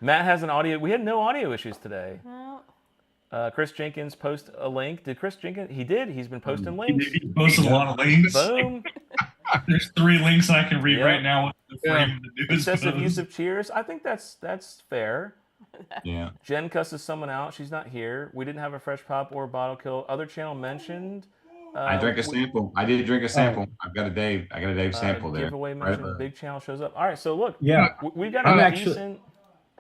Matt has an audio. We had no audio issues today. Well, Chris Jenkins post a link. Did Chris Jenkins? He did. He's been posting links. He posted a lot of links. Boom. There's 3 links I can read Yeah. right now with the frame of the news Excessive post. use of cheers. I think that's fair. yeah. Jen cusses someone out. She's not here. We didn't have a fresh pop or bottle kill. Other channel mentioned. I drank a sample. I did drink a sample. I've got a Dave. I got a Dave sample there. Giveaway Right mentioned. there. Big channel shows up. All right. So look. Yeah. We've got I'm a actually- decent.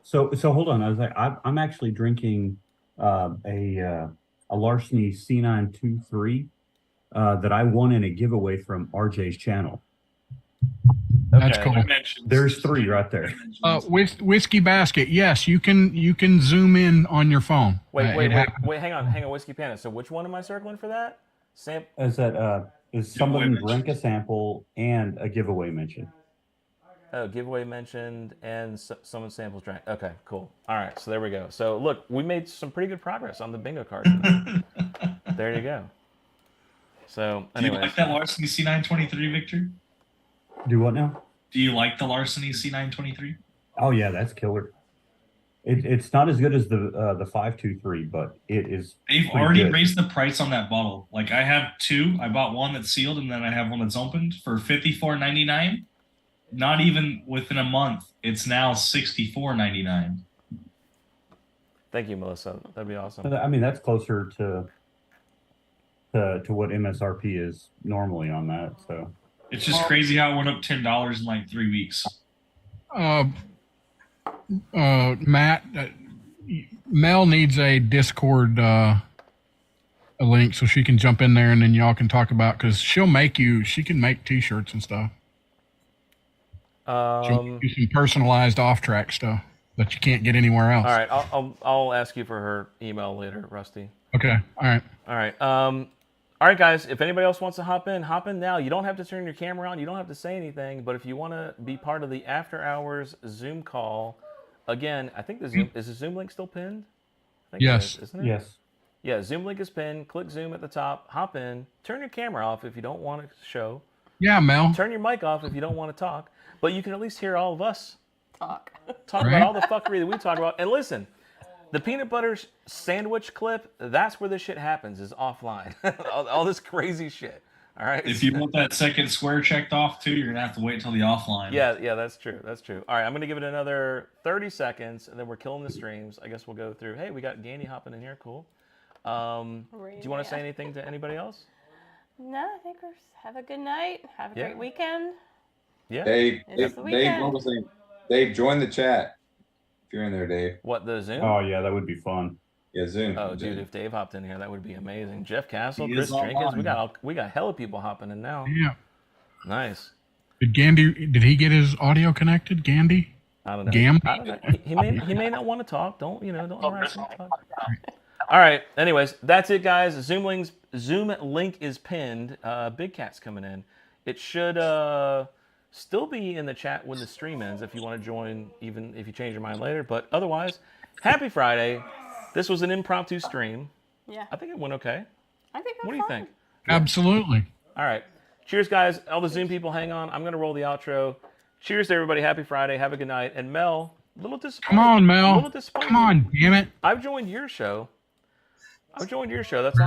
So hold on. I was like, I'm actually drinking a Larceny C923 that I won in a giveaway from RJ's channel. That's Okay. cool. There's 3 right there. With Whiskey Basket, yes, you can zoom in on your phone. Wait. It happens. Hang on, Whiskey Panda. So which one am I circling for that? Is that is some of them drink a sample and a giveaway mention? Oh, giveaway mentioned and someone samples drank. Okay, cool. All right, so there we go. So look, we made some pretty good progress on the bingo card tonight. There you go. So, Do you anyways, like that Larceny C923, Victor? Do what now? Do you like the Larceny C923? Oh yeah, that's killer. It's not as good as the 523, but it is. They've pretty already good. raised the price on that bottle. Like I have 2. I bought one that's sealed, and then I have one that's opened for $54.99. Not even within a month, it's now $64.99. thank you, Melissa. That'd be awesome. I mean, that's closer to what MSRP is normally on that. So It's just crazy how it went up $10 in like 3 weeks. Matt, Mel needs a Discord a link so she can jump in there and then y'all can talk about because she can make T-shirts and stuff. She'll make you some personalized off-track stuff that you can't get anywhere else. All right, I'll ask you for her email later, Rusty. Okay. All right. All right. All right, guys. If anybody else wants to hop in now. You don't have to turn your camera on. You don't have to say anything. But if you want to be part of the after hours Zoom call, again, I think is the Zoom link still pinned? I think Yes. it is, isn't it? yes, Yeah. Zoom link is pinned. Click Zoom at the top. Hop in. Turn your camera off if you don't want to show. Yeah, Mel. Turn your mic off if you don't want to talk. But you can at least hear all of us talk. talk Right. about all the fuckery that we talk about. And listen, the peanut butter sandwich clip, that's where this shit happens, is offline. all this crazy shit. All right? If you want that second square checked off too, you're gonna have to wait until the offline. Yeah, that's true. That's true. All right, I'm going to give it another 30 seconds, and then we're killing the streams. I guess we'll go through. Hey, we got Gandy hopping in here. Cool. Do you want to say anything to anybody else? No, I think we're have a good night. Have a great weekend. Yeah. Dave, It's the Dave, weekend. what was his name? Dave, join the chat. If you're in there, Dave. What, the Zoom? oh yeah, that would be fun. Yeah, Zoom. Oh, Zoom. dude, if Dave hopped in here, that would be amazing. Jeff Castle, He Chris is Jenkins, online. we got hella people hopping in now. Yeah. Nice. Did he get his audio connected? Gandy? I don't know. Gam? I don't know. He may not want to talk. Don't harass him. All All right. Anyways, that's it, guys. Zoom link is pinned. Big Cat's coming in. It should still be in the chat when the stream ends if you want to join, even if you change your mind later. But otherwise, happy Friday. This was an impromptu stream. Yeah. I think it went okay. I think I'm What do you fine. think? Absolutely. All right. Cheers, guys. All the Zoom people, hang on. I'm going to roll the outro. Cheers to everybody. Happy Friday. Have a good night. And Mel, a little disappointed. Come on, A Mel. little disappointed. Come on, damn it. I've joined your show. That's all I'm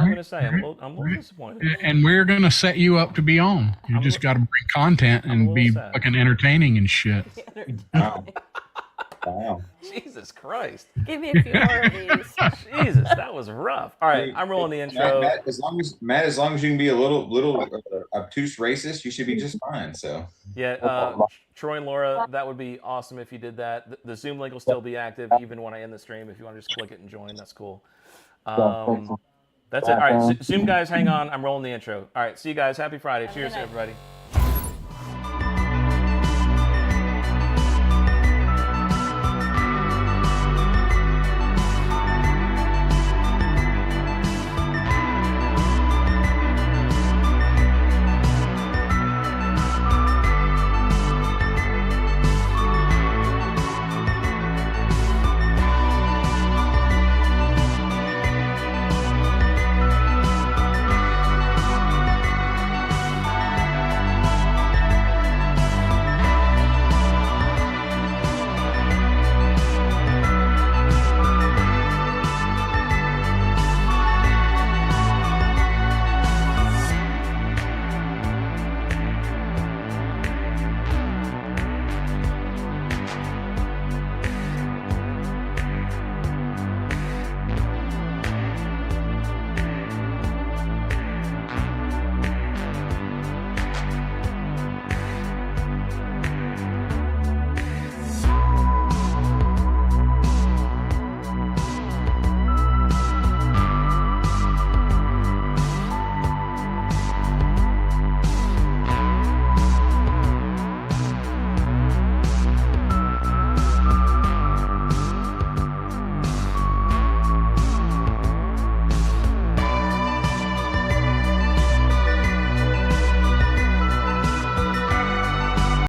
going to say. I'm a little disappointed. And we're going to set you up to be on. You just got to bring content and be sad. fucking entertaining and shit. Wow. Jesus Christ. Give me a few more of these. Jesus, that was rough. All right, I'm rolling the intro. Matt, as long as you can be a little obtuse racist, you should be just fine. So Yeah, Troy and Laura, that would be awesome if you did that. The Zoom link will still be active even when I end the stream. If you want to just click it and join, that's cool. That's it. All right, Zoom guys, hang on. I'm rolling the intro. All right, see you guys. Happy Friday. Cheers, everybody.